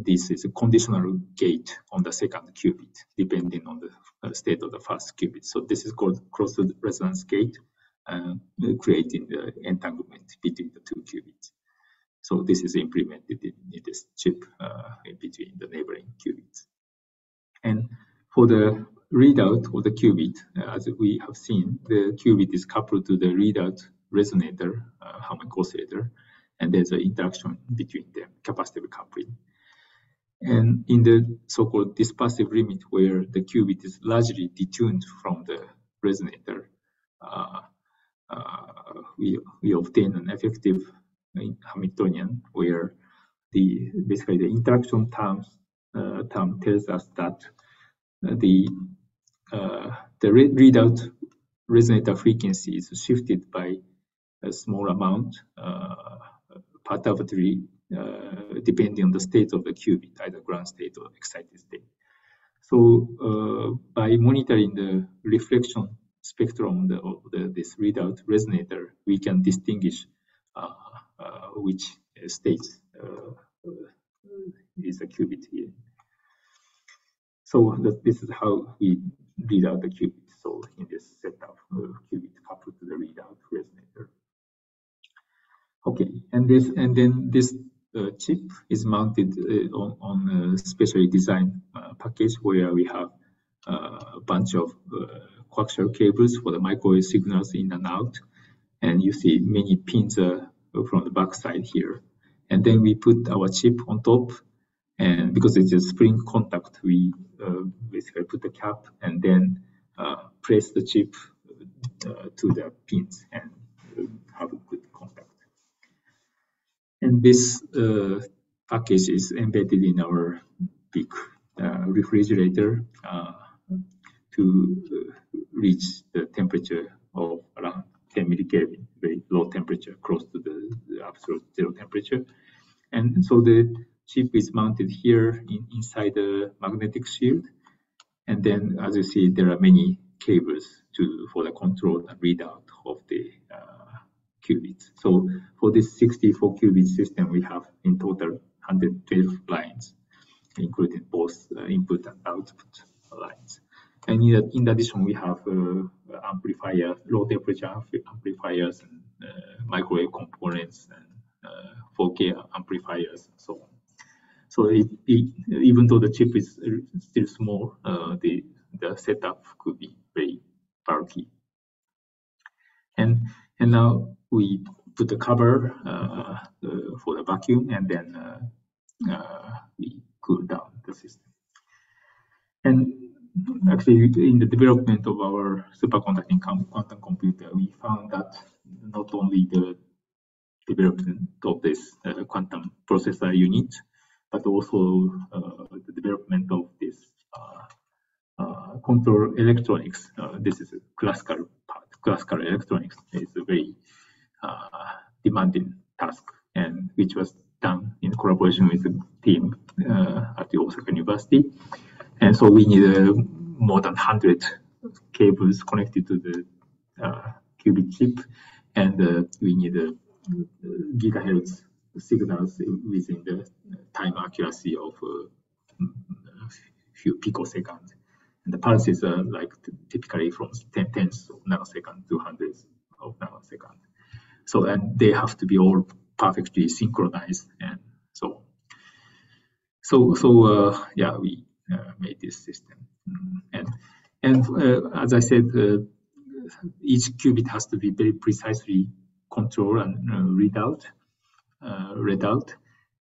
this is a conditional gate on the second qubit, depending on the state of the first qubit. So this is called cross-resonance gate, creating the entanglement between the 2 qubits. So this is implemented in this chip in between the neighboring qubits. And for the readout of the qubit, as we have seen, the qubit is coupled to the readout resonator, harmonic oscillator, and there's an interaction between them, capacitive coupling. And in the so-called dispersive limit, where the qubit is largely detuned from the resonator, we obtain an effective Hamiltonian, where basically the interaction term tells us that the readout resonator frequency is shifted by a small amount, perturbatively, depending on the state of the qubit, either ground state or excited state. So by monitoring the reflection spectrum of this readout resonator, we can distinguish which states is a qubit here. So this is how we read out the qubit. So in this setup, qubit coupled to the readout resonator. Okay, and then this chip is mounted on a specially designed package where we have a bunch of coaxial cables for the microwave signals in and out, and you see many pins from the back side here. And then we put our chip on top, and because it's a spring contact, we basically put the cap and then press the chip to the pins and have a good contact. And this package is embedded in our big refrigerator to reach the temperature of around 10 millikelvin, very low temperature, close to the absolute zero temperature. And so the chip is mounted here inside the magnetic shield. And then, as you see, there are many cables for the control and readout of the qubits. So for this 64 qubit system, we have in total 112 lines, including both input and output lines. And in addition, we have amplifier, low temperature amplifiers, and microwave components, and 4K amplifiers, and so on. So even though the chip is still small, the setup could be very bulky. And now we put the cover for the vacuum, and then we cool down the system. And actually, in the development of our superconducting quantum computer, we found that not only the development of this quantum processor unit, but also the development of this control electronics. This is a classical part. Classical electronics is a very demanding task, and which was done in collaboration with the team at the Osaka University. And so we need more than 100 cables connected to the qubit chip, and we need gigahertz signals within the time accuracy of a few picoseconds. And the pulses are like typically from tenths of nanosecond to hundreds of nanoseconds. So, and they have to be all perfectly synchronized, and so on. So yeah, we made this system. And as I said, each qubit has to be very precisely controlled and read out.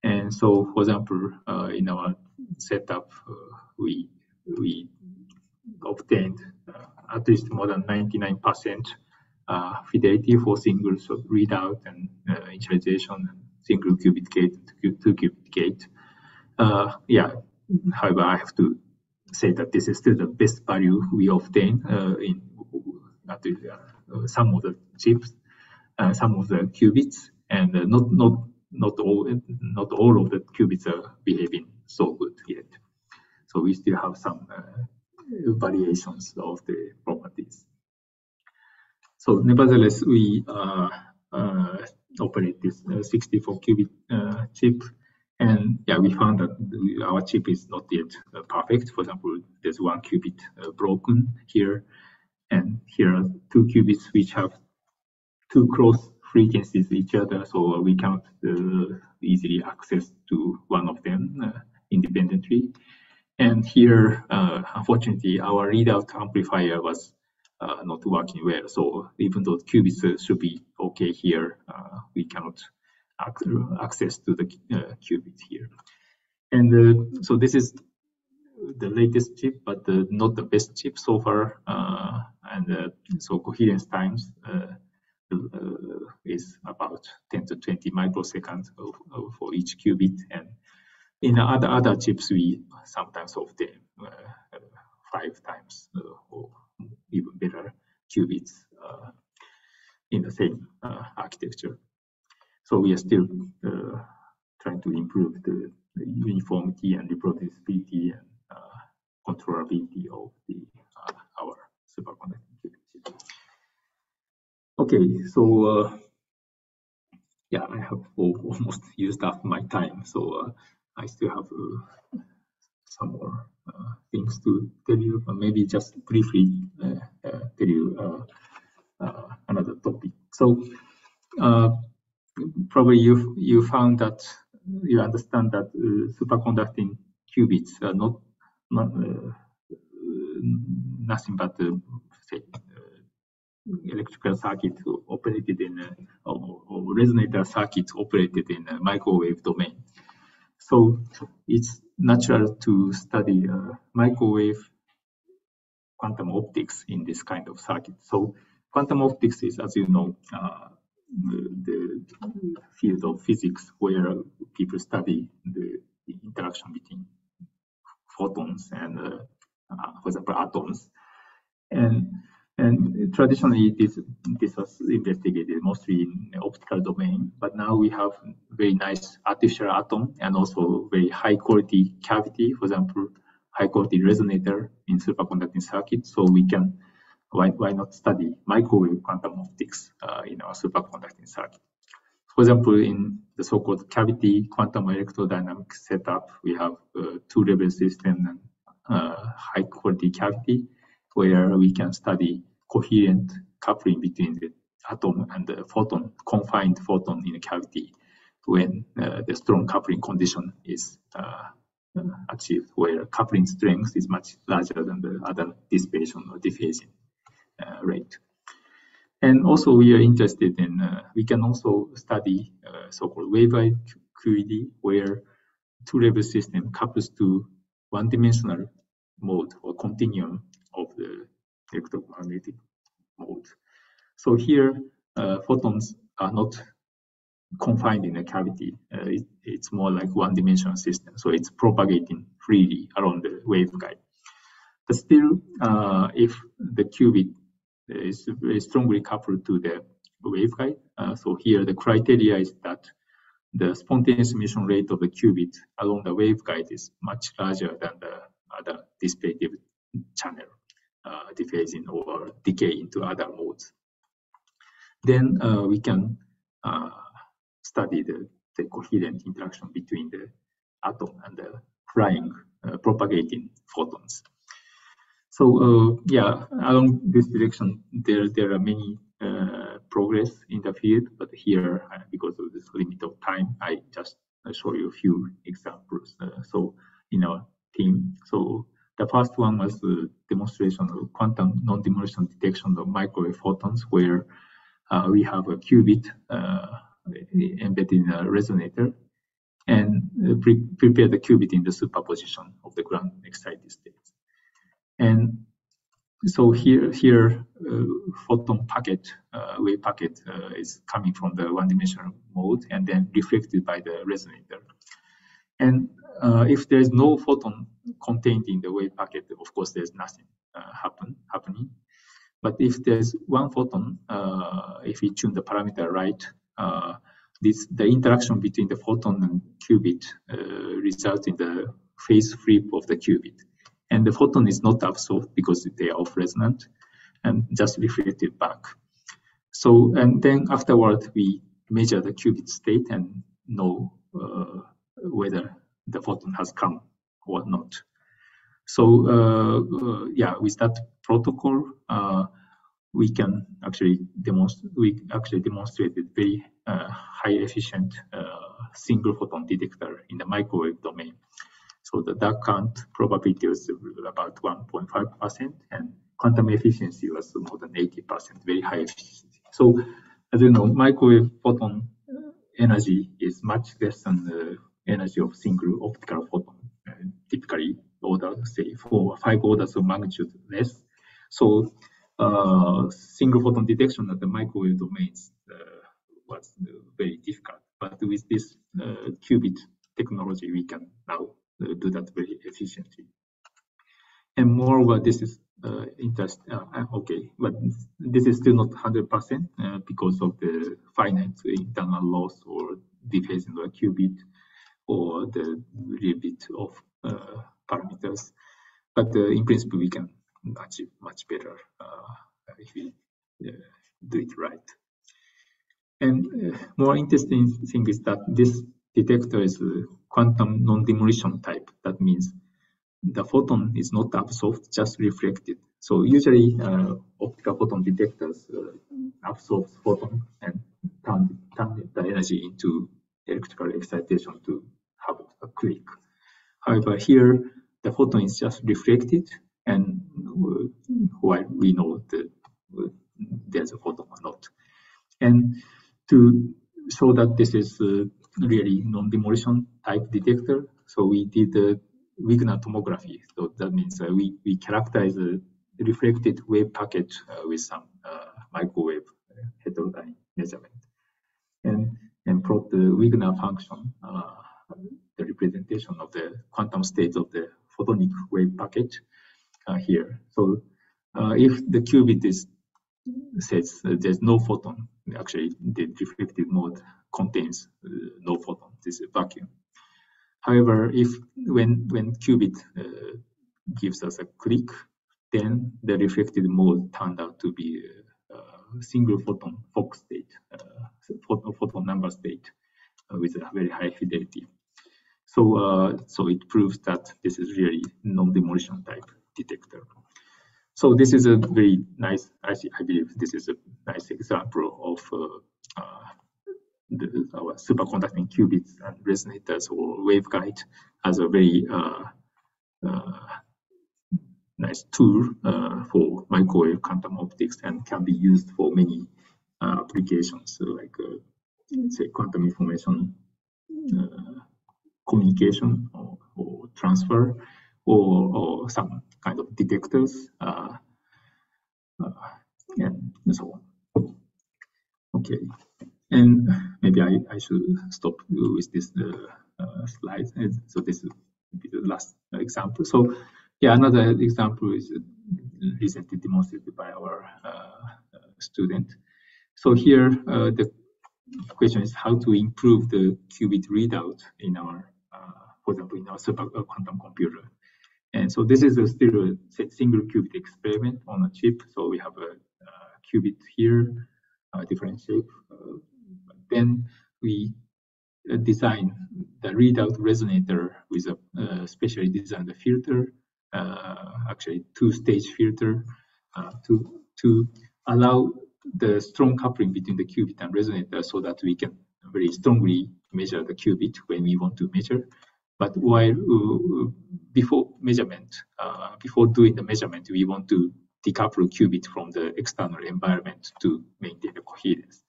And so, for example, in our setup, we obtained at least more than 99% fidelity for single readout and initialization, and single qubit gate to two qubit gate. Yeah. However, I have to say that this is still the best value we obtain in some of the chips, some of the qubits, and not all of the qubits are behaving so good yet. So we still have some variations of the properties. So nevertheless, we operate this 64 qubit chip. And yeah, we found that our chip is not yet perfect. For example, there's one qubit broken here, and here are two qubits which have two cross frequencies with each other, so we cannot easily access to one of them independently. And here, unfortunately, our readout amplifier was not working well. So even though qubits should be okay here, we cannot access to the qubit here. And so this is the latest chip, but not the best chip so far. So coherence times is about 10 to 20 microseconds for each qubit. And in other chips, we sometimes obtain 5 times or even better qubits in the same architecture. So we are still trying to improve the uniformity and reproducibility and controllability of our superconducting qubits. Okay, so yeah, I have almost used up my time, so I still have some more things to tell you, but maybe just briefly tell you another topic. So probably you found that you understand that superconducting qubits are not nothing but say electrical circuit operated in or resonator circuits operated in a microwave domain. So it's natural to study microwave quantum optics in this kind of circuit. So quantum optics is, as you know, the field of physics where people study the interaction between photons and, for example, atoms. And traditionally, this was investigated mostly in the optical domain, but now we have very nice artificial atom and also very high quality cavity, for example, high quality resonator in superconducting circuit. So we can, why not study microwave quantum optics in our superconducting circuit? For example, in the so-called cavity quantum electrodynamic setup, we have a two-level system and high quality cavity, where we can study coherent coupling between the atom and the photon, confined photon in the cavity, when the strong coupling condition is achieved, where coupling strength is much larger than the other dissipation or diffusion rate. And also we are interested in, we can also study so-called waveguide QED, where two-level system couples to one-dimensional mode or continuum of the electromagnetic mode. So here, photons are not confined in a cavity. It's more like one-dimensional system. So it's propagating freely around the waveguide. But still, if the qubit is very strongly coupled to the waveguide, so here the criteria is that the spontaneous emission rate of the qubit along the waveguide is much larger than the other dissipative channel dephasing or decay into other modes. Then we can study the coherent interaction between the atom and the flying, propagating photons. So yeah, along this direction, there are many progress in the field, but here, because of this limit of time, I just show you a few examples. So in our team, so the first one was the demonstration of quantum non-demolition detection of microwave photons, where we have a qubit embedded in a resonator and prepare the qubit in the superposition of the ground excited states. And so here photon packet, wave packet is coming from the one-dimensional mode and then reflected by the resonator. And if there is no photon contained in the wave packet, of course, there's nothing happening. But if there's one photon, if we tune the parameter right, the interaction between the photon and qubit results in the phase flip of the qubit. And the photon is not absorbed because they are off resonant and just reflected back. So, and then afterward, we measure the qubit state and know whether the photon has come or not. So, yeah, with that protocol, we can actually demonstrated very high efficient single photon detector in the microwave domain. So the dark current probability was about 1.5%, and quantum efficiency was more than 80%, very high efficiency. So, as you know, microwave photon energy is much less than the energy of single optical photon, typically order, say, 4 or 5 orders of magnitude less. So, single photon detection at the microwave domains was very difficult. But with this qubit technology, we can now do that very efficiently. And moreover, this is okay, but this is still not 100% because of the finite internal loss or dephasing of a qubit or the little bit of parameters. But in principle, we can achieve much better if we do it right. And more interesting thing is that this detector is a quantum non-demolition type. That means the photon is not absorbed, just reflected. So usually optical photon detectors absorb photon and turn the energy into electrical excitation to have a click. However, here the photon is just reflected, and while we know that there's a photon or not. And to show that this is really non-demolition type detector, so we did the Wigner tomography. So that means we characterize a reflected wave packet with some microwave heterodyne measurement, and plot the Wigner function, the representation of the quantum state of the photonic wave packet here. So if the qubit says there's no photon, actually the reflected mode contains no photon. This is a vacuum. However, if when qubit gives us a click, then the reflected mode turned out to be a single photon Fock state, photon number state with a very high fidelity. So so it proves that this is really non-demolition type detector. So this is a very nice, I believe this is a nice example of our superconducting qubits and resonators or waveguide as a very nice tool for microwave quantum optics and can be used for many applications, so like say quantum information communication or transfer or some kind of detectors and so on. Okay, and maybe I should stop with this slide. So this is the last example. So yeah, another example is recently demonstrated by our student. So here the question is how to improve the qubit readout in our, for example, in our superquantum computer. And so this is still a single qubit experiment on a chip. So we have a qubit here, different shape. Then we design the readout resonator with a specially designed filter, actually two-stage filter, to allow the strong coupling between the qubit and resonator so that we can very strongly measure the qubit when we want to measure. But while before measurement, before doing the measurement, we want to decouple qubit from the external environment to maintain the coherence.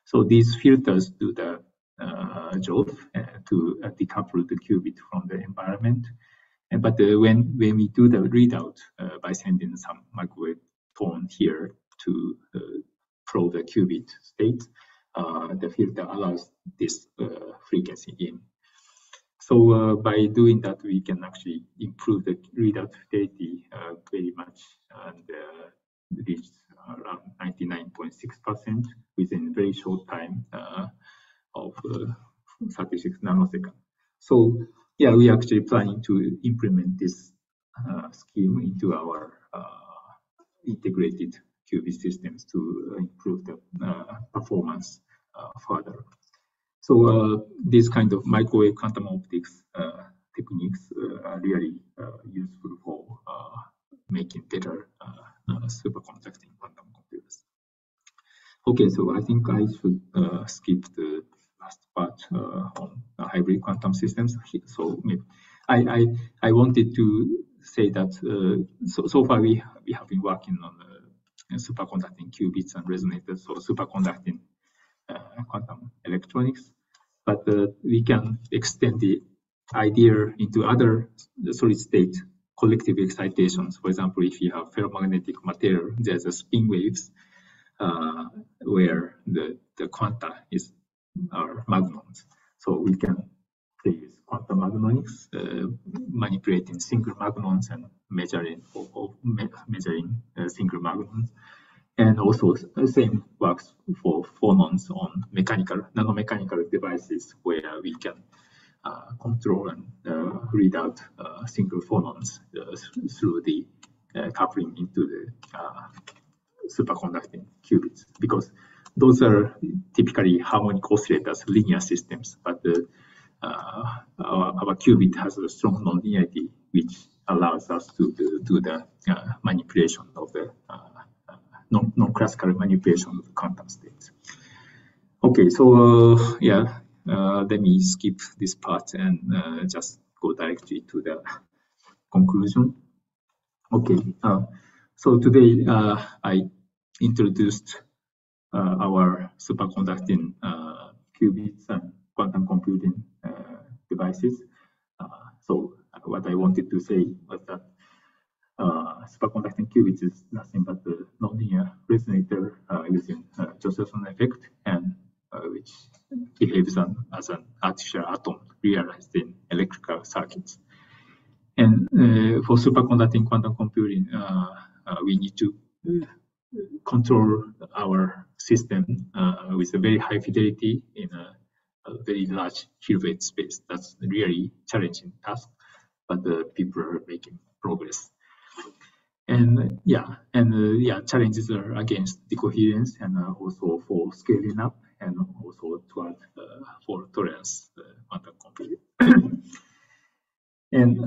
So these filters do the job to decouple the qubit from the environment. But when we do the readout by sending some microwave tone here to probe the qubit state, the filter allows this frequency in. So by doing that, we can actually improve the readout fidelity very much and reach around 99.6% within a very short time of 36 nanoseconds. So yeah, we are actually planning to implement this scheme into our integrated qubit systems to improve the performance further. So these kind of microwave quantum optics techniques are really useful for making better superconducting quantum computers. Okay, so I think I should skip the last part on hybrid quantum systems. So maybe I wanted to say that so far we have been working on superconducting qubits and resonators, so superconducting quantum electronics, but we can extend the idea into other solid state collective excitations. For example, if you have ferromagnetic material, there's a spin waves where the quanta are magnons. So we can play with quantum magnonics manipulating single magnons and measuring single magnons. And also the same works for phonons on nanomechanical devices where we can control and read out single phonons through the coupling into the superconducting qubits, because those are typically harmonic oscillators, linear systems, but our qubit has a strong nonlinearity, which allows us to do the manipulation of the non-classical manipulation of the quantum states. Okay, so let me skip this part and just go directly to the conclusion. Okay, so today I introduced our superconducting qubits and quantum computing devices. So what I wanted to say was that superconducting qubits is nothing but a nonlinear resonator using Josephson effect, and which behaves as an artificial atom realized in electrical circuits. And for superconducting quantum computing, we need to control our system with a very high fidelity in a very large qubit space. That's really challenging task, but people are making progress. And challenges are against decoherence and also for scaling up and also toward for tolerance quantum computing. And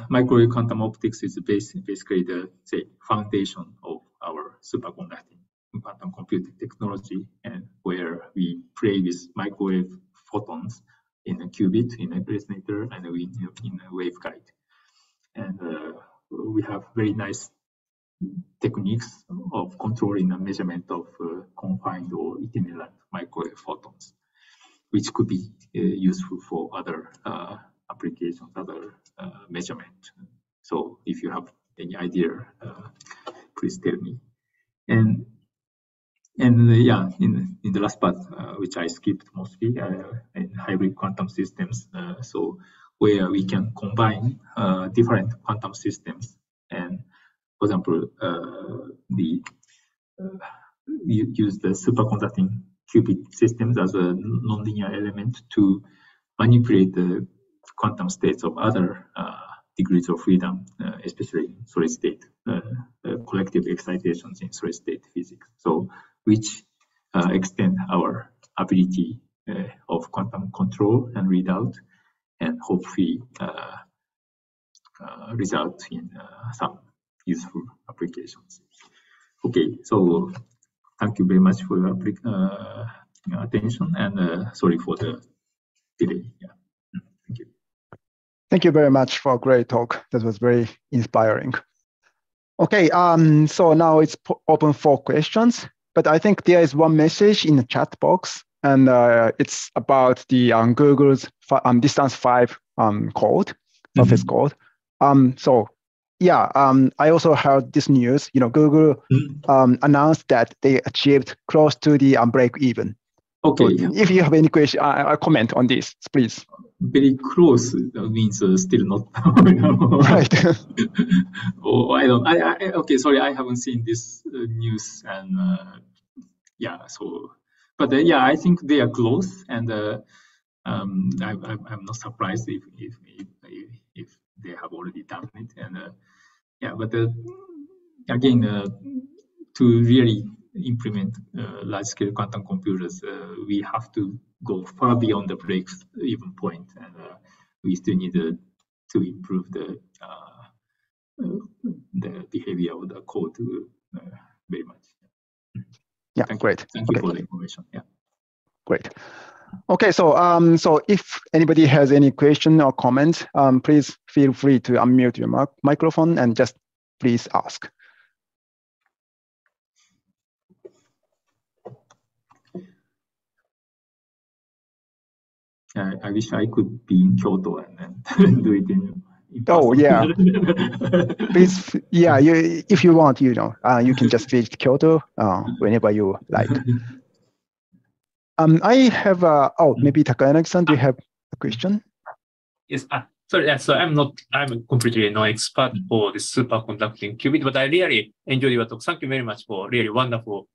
microwave quantum optics is basically the foundation of our superconducting quantum computing technology, and where we play with microwave photons in a qubit, in a resonator, and in a waveguide. And we have very nice techniques of controlling the measurement of confined or itinerant microwave photons, which could be useful for other applications, other measurement. So if you have any idea, please tell me. And in the last part, which I skipped mostly, in hybrid quantum systems, so where we can combine different quantum systems, and for example, use the superconducting qubit systems as a nonlinear element to manipulate the quantum states of other degrees of freedom, especially solid state, collective excitations in solid state physics. So, which extend our ability of quantum control and readout, and hopefully result in some useful applications. Okay, so thank you very much for your attention, and sorry for the delay. Yeah. Thank you. Thank you very much for a great talk. That was very inspiring. Okay, so now it's open for questions, but I think there is one message in the chat box, and it's about the Google's distance 5 code, surface code. So yeah, I also heard this news. Google announced that they achieved close to the break even. Okay. So if you have any question, comment on this, please. Very close means still not. Right. Oh, I don't. Okay, sorry, I haven't seen this news, and So, but I think they are close, and I'm not surprised if they have already done it, and but again, to really implement large-scale quantum computers, we have to go far beyond the break-even point, and we still need to improve the behavior of the code very much. Yeah, great. Thank you for the information. Yeah, great. Okay, so so if anybody has any question or comment, please feel free to unmute your microphone and just please ask. I wish I could be in Kyoto and then do it in person. Oh yeah, please. Yeah, if you want, you can just visit Kyoto whenever you like. I have maybe Takayanagi-san, do you have a question? Yes. So yeah, so I'm completely no expert for the superconducting qubit, but I really enjoyed your talk. Thank you very much for really wonderful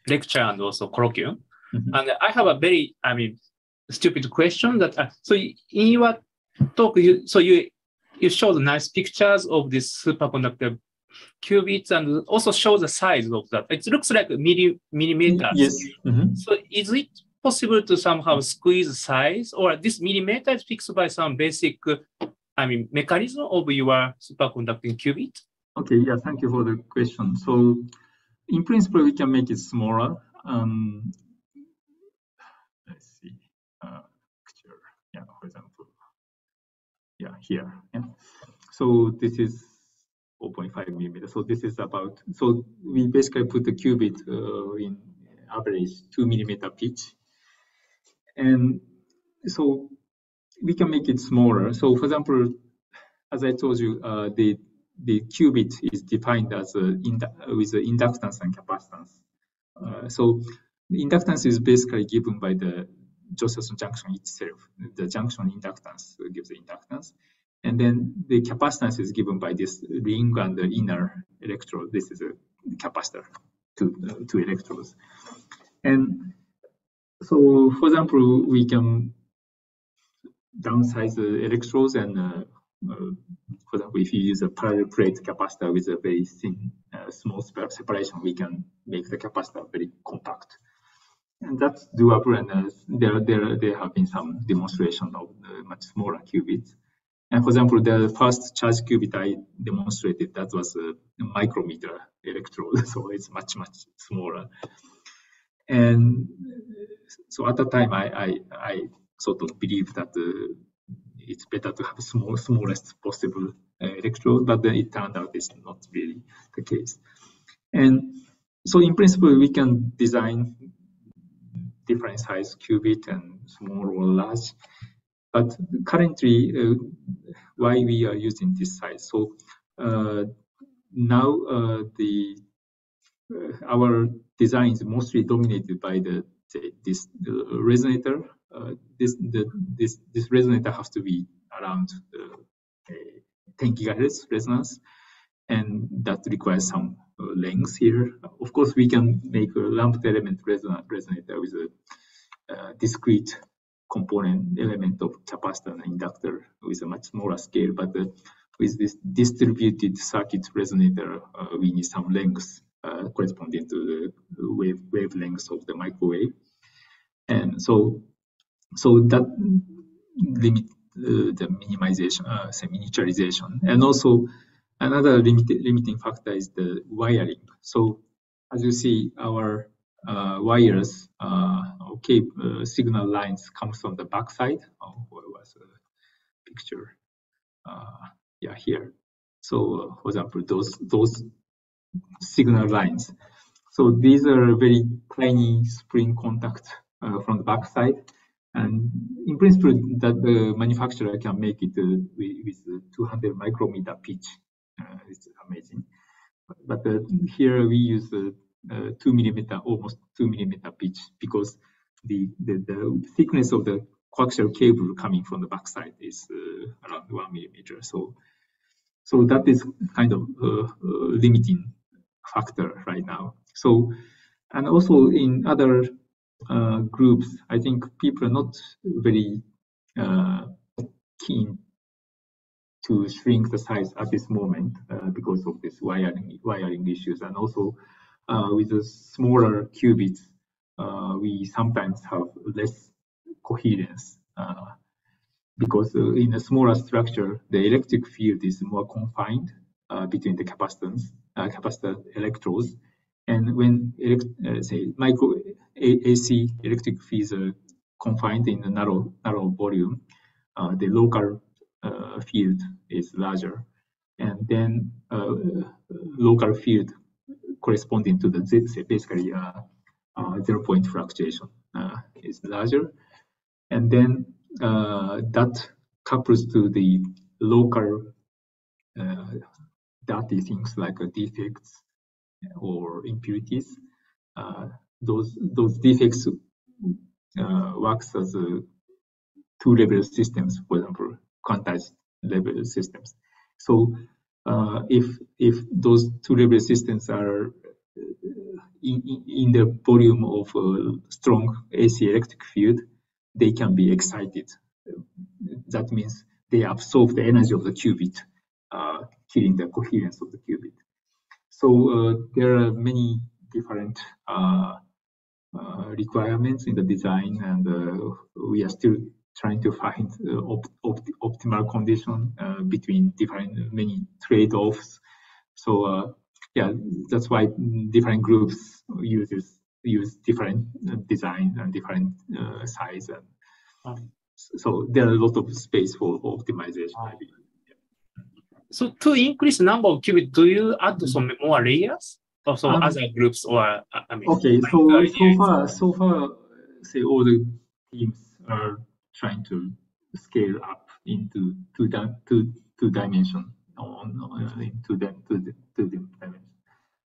lecture and also colloquium. And I have a very, stupid question that, so in your talk, you showed nice pictures of this superconductor qubits and also show the size of that. It looks like millimeters. Yes. So is it possible to somehow squeeze size, or this millimeter is fixed by some basic, mechanism of your superconducting qubit? Okay, yeah, thank you for the question. So in principle, we can make it smaller. Let's see, picture, yeah, for example, yeah, here, yeah. So this is 0.5 millimeters. So this is about, so we basically put the qubit in average 2 millimeter pitch. And so we can make it smaller. So for example, as I told you, the qubit is defined as with the inductance and capacitance. So the inductance is basically given by the Josephson junction itself. The junction inductance gives the inductance. And then the capacitance is given by this ring and the inner electrode. This is a capacitor, two electrodes. And so, for example, we can downsize the electrodes, and for example, if you use a parallel plate capacitor with a very thin, small separation, we can make the capacitor very compact. And that's doable, and there have been some demonstration of much smaller qubits. And for example, the first charge qubit I demonstrated, that was a micrometer electrode, so it's much smaller. And so at the time, I sort of believed that it's better to have smallest possible electrode, but then it turned out it's not really the case. And so in principle, we can design different size qubit and small or large. But currently, why we are using this size? So now our design is mostly dominated by this resonator. This resonator has to be around 10 gigahertz resonance, and that requires some length here. Of course, we can make a lumped element resonator with a discrete component element of capacitor and inductor with a much smaller scale, but with this distributed circuit resonator, we need some length corresponding to the wavelength of the microwave, and so that limit the minimization, miniaturization, and also another limiting factor is the wiring. So as you see, our wires, signal lines comes from the backside. Where was the picture? Yeah, here. So, for example, those signal lines. So these are very tiny spring contact from the backside, and in principle, that the manufacturer can make it with 200 micrometer pitch. It's amazing. But here we use 2 millimeter, almost 2 millimeter pitch, because the thickness of the coaxial cable coming from the backside is around 1 millimeter. So that is kind of limiting factor right now. So, and also in other groups, I think people are not very keen to shrink the size at this moment because of this wiring issues, and also with the smaller qubits, we sometimes have less coherence because in a smaller structure, the electric field is more confined between the capacitor electrodes, and when say micro AC electric fields are confined in a narrow volume, the local field is larger, and then local field corresponding to the basically 0-point fluctuation is larger, and then that couples to the local dirty things like defects or impurities. Those defects works as a two-level systems, for example, quantized level systems. So if those two-level systems are in the volume of a strong AC electric field, they can be excited. That means they absorb the energy of the qubit, killing the coherence of the qubit. So there are many different requirements in the design, and we are still trying to find optimal condition between many trade-offs. So yeah, that's why different groups use different design and different size, and so there are a lot of space for optimization. I believe. So to increase the number of qubits, do you add some more layers? Also other groups, or I mean? Okay, so far, say all the teams are trying to scale up into two dimension in two dimensions,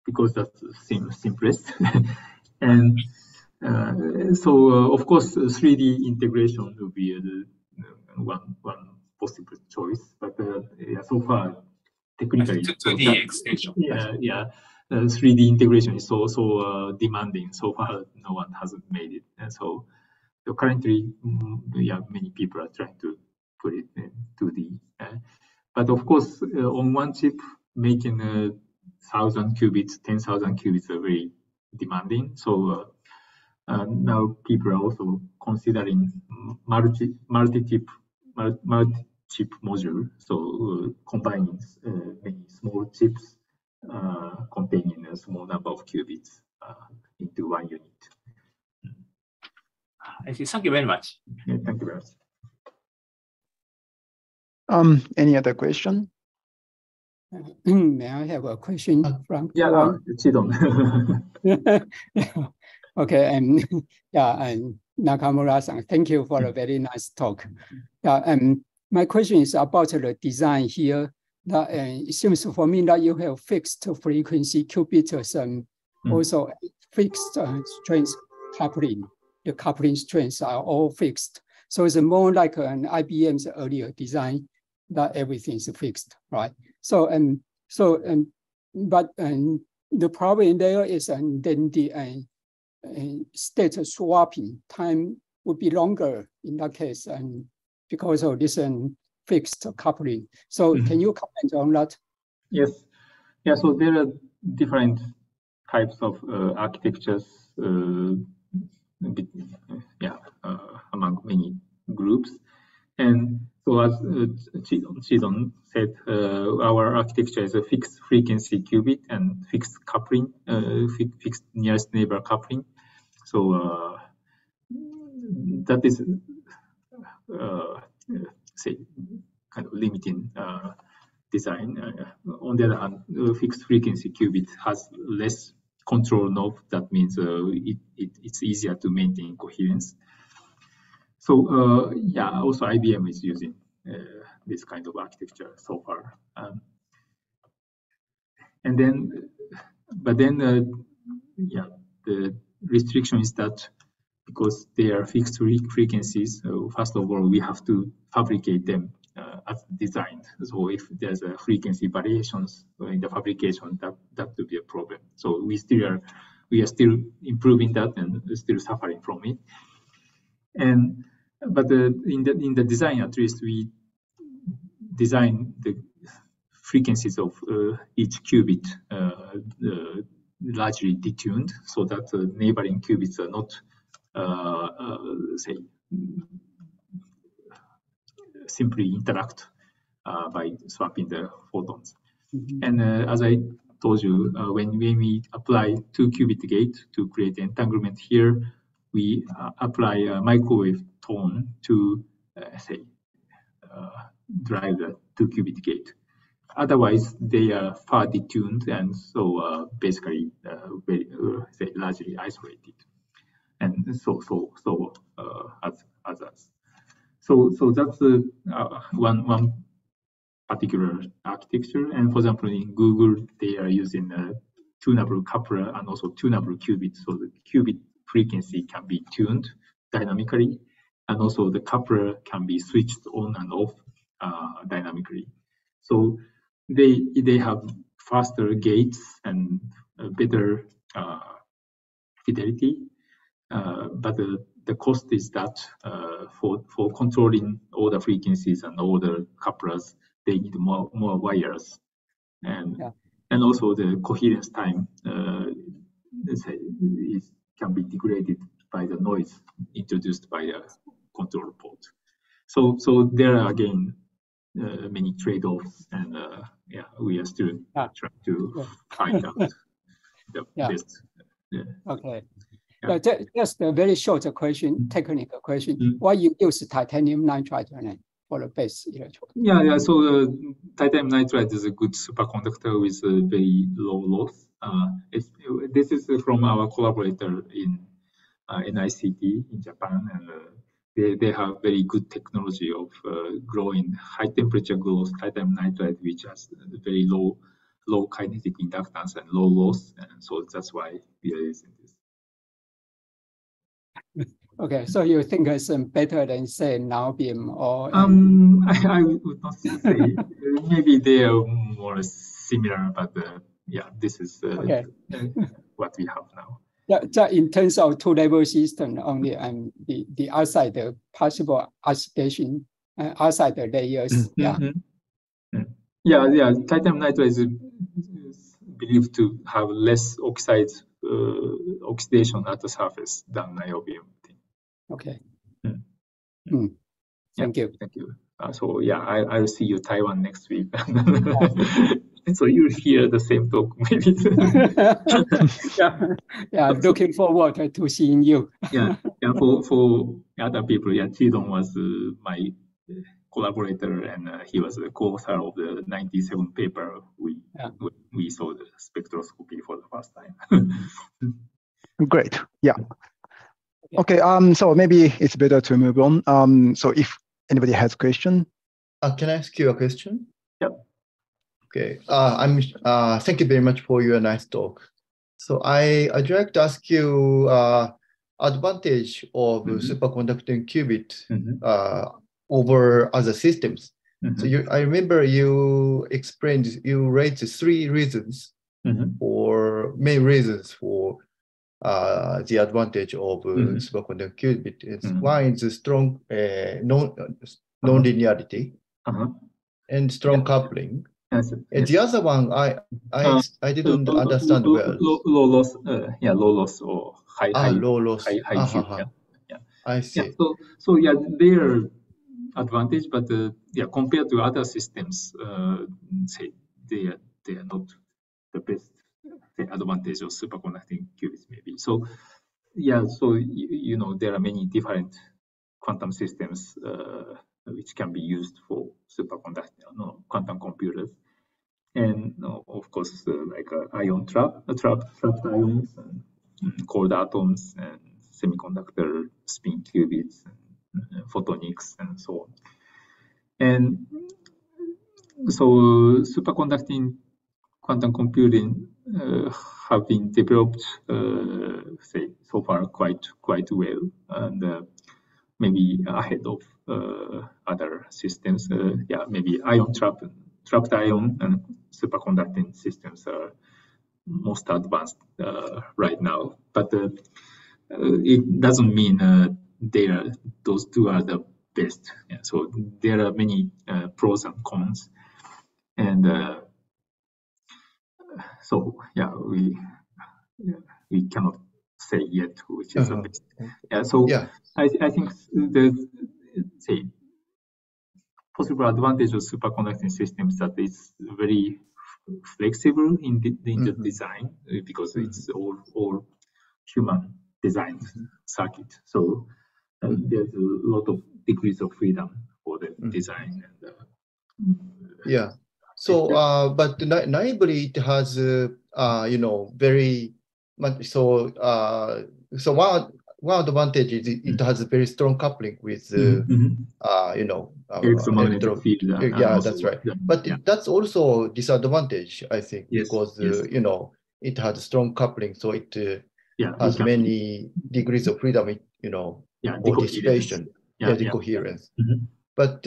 because that seems simplest. And so of course 3D integration will be one possible choice, but yeah, so far technically 2D extension. Yeah. 3D integration is so demanding. So far, no one hasn't made it, and so currently, yeah, many people are trying to put it in 2D. But of course, on one chip, making 1,000 qubits, 10,000 qubits are very demanding. So now people are also considering multi-chip module. So combining many small chips containing a small number of qubits into one unit. I see. Thank you very much. Yeah, thank you very much. Any other question? May I have a question from Chidon. Okay, and yeah, and Nakamura-san, thank you for a very nice talk. Yeah, and my question is about the design here. That it seems for me that you have fixed frequency qubits and also fixed strength coupling. The coupling strengths are all fixed. So it's more like an IBM's earlier design that everything is fixed, right? So but the problem there is then the state swapping time would be longer in that case, and because of this fixed coupling. So can you comment on that? Yes. Yeah, so there are different types of architectures among many groups. And so as Chidon said, our architecture is a fixed frequency qubit and fixed coupling, fixed nearest neighbor coupling. So that is, say, kind of limiting design. On the other hand, fixed frequency qubit has less control knob. That means it's easier to maintain coherence. So yeah, also IBM is using this kind of architecture so far. And then, but then, yeah, the restriction is that because they are fixed frequencies, first of all, we have to fabricate them as designed. So if there's a frequency variations in the fabrication, that would be a problem. So we are still improving that and still suffering from it. But in the design, at least, we design the frequencies of each qubit largely detuned, so that neighboring qubits are not say simply interact by swapping the photons. And as I told you, when we apply 2-qubit gate to create entanglement here, we apply a microwave tone to say drive the 2-qubit gate. Otherwise, they are far detuned, and so basically very say largely isolated. And so others. So that's one particular architecture. And for example, in Google, they are using a tunable coupler and also tunable qubit. So the qubit frequency can be tuned dynamically. and also the coupler can be switched on and off dynamically. So they have faster gates and better fidelity, but the cost is that for controlling all the frequencies and all the couplers, they need more wires, and also the coherence time can be degraded by the noise introduced by the control port. So there are again many trade-offs, and we are still trying to find out the best. Okay. Just a very short question, technical question. Why you use titanium nitride for the base electrode? Yeah. So titanium nitride is a good superconductor with very low loss. This is from our collaborator in NICT in Japan, and they have very good technology of growing high temperature glows titanium nitride, which has very low kinetic inductance and low loss, and so that's why we are using this. Okay, so you think it's better than say niobium or? I would not say. Maybe they are more similar, but this is what we have now. Yeah, in terms of two-level system only, and the outside the possible oxidation outside the layers. Titanium nitride is believed to have less oxidation at the surface than niobium. Okay. Thank you. So I will see you Taiwan next week. So you'll hear the same talk maybe. Looking forward to seeing you. For other people, Chidong was my collaborator, and he was the co-author of the 97 paper. We saw the spectroscopy for the first time. Great. Yeah. Okay. So maybe it's better to move on. So if anybody has a question, can I ask you a question? Yep. Okay. Thank you very much for your nice talk. So I'd like to ask you advantage of superconducting qubit over other systems. So I remember you raised 3 reasons or main reasons for the advantage of superconducting qubit. One is strong non-linearity and strong coupling. And the other one, I didn't understand well. Low loss, low loss or high low loss. High Q. I see. So their advantage, but compared to other systems, say they are not the best advantage of superconducting qubits maybe. So there are many different quantum systems which can be used for superconducting quantum computers. And of course, like ion trapped ions, and cold atoms, and semiconductor spin qubits, and photonics, and so on. And so, superconducting quantum computing have been developed, so far quite well, and maybe ahead of other systems. Maybe ion trapped ion and superconducting systems are most advanced right now, but it doesn't mean those two are the best. So there are many pros and cons, and we cannot say yet which is the best. I think the possible advantage of superconducting systems that it's very flexible in the design, because it's all human designed circuit. So there's a lot of degrees of freedom for the design. So, but naively it has very much. So one advantage is it has a very strong coupling with electromagnetic field. That's right. But that's also disadvantage, I think, because it has strong coupling, so it has many degrees of freedom. For dissipation. decoherence. But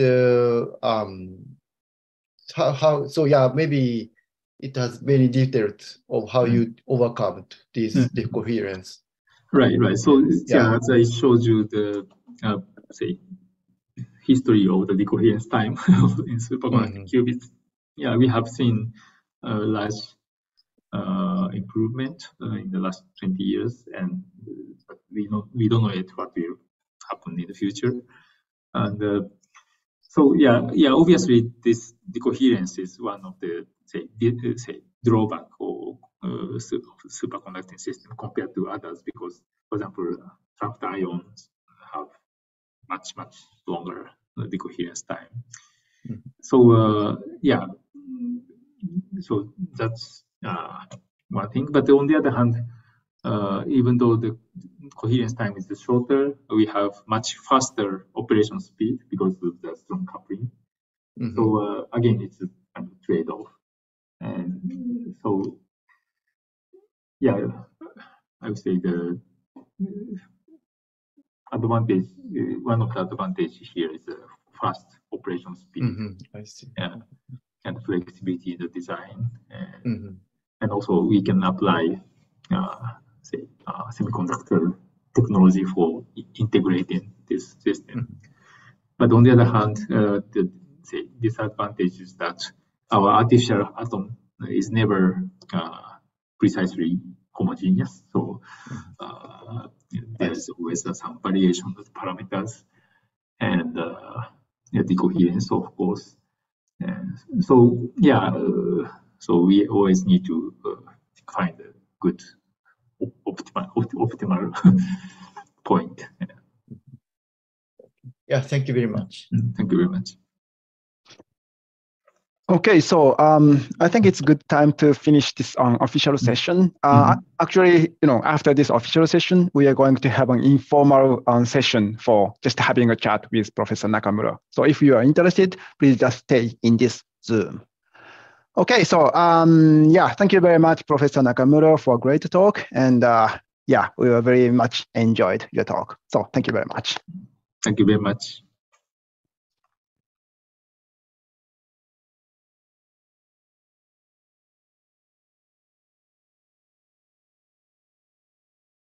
maybe it has many details of how you overcome this decoherence. Right. So as I showed you the say history of the decoherence time in superconducting qubits, we have seen large improvement in the last 20 years, and we don't know yet what will happen in the future. And obviously this decoherence is one of the say drawback of superconducting system compared to others, because, for example, trapped ions have much longer decoherence time. So so that's one thing. But on the other hand, even though the coherence time is shorter, we have much faster operation speed because of the strong coupling. So again, it's a kind of trade-off. And so I would say the advantage, one of the advantages here is the fast operation speed. I see. And flexibility in the design, and also we can apply say semiconductor technology for integrating this system. But on the other hand, the disadvantage is that our artificial atom is never precisely homogeneous. So there's always some variation of parameters and decoherence, of course. So so we always need to find a good optimal point. Thank you very much. Thank you very much. Okay, so I think it's a good time to finish this official session. Actually, after this official session, we are going to have an informal session for just having a chat with Professor Nakamura. So if you are interested, please just stay in this Zoom. Okay, so thank you very much, Professor Nakamura, for a great talk. And we very much enjoyed your talk. So thank you very much. Thank you very much.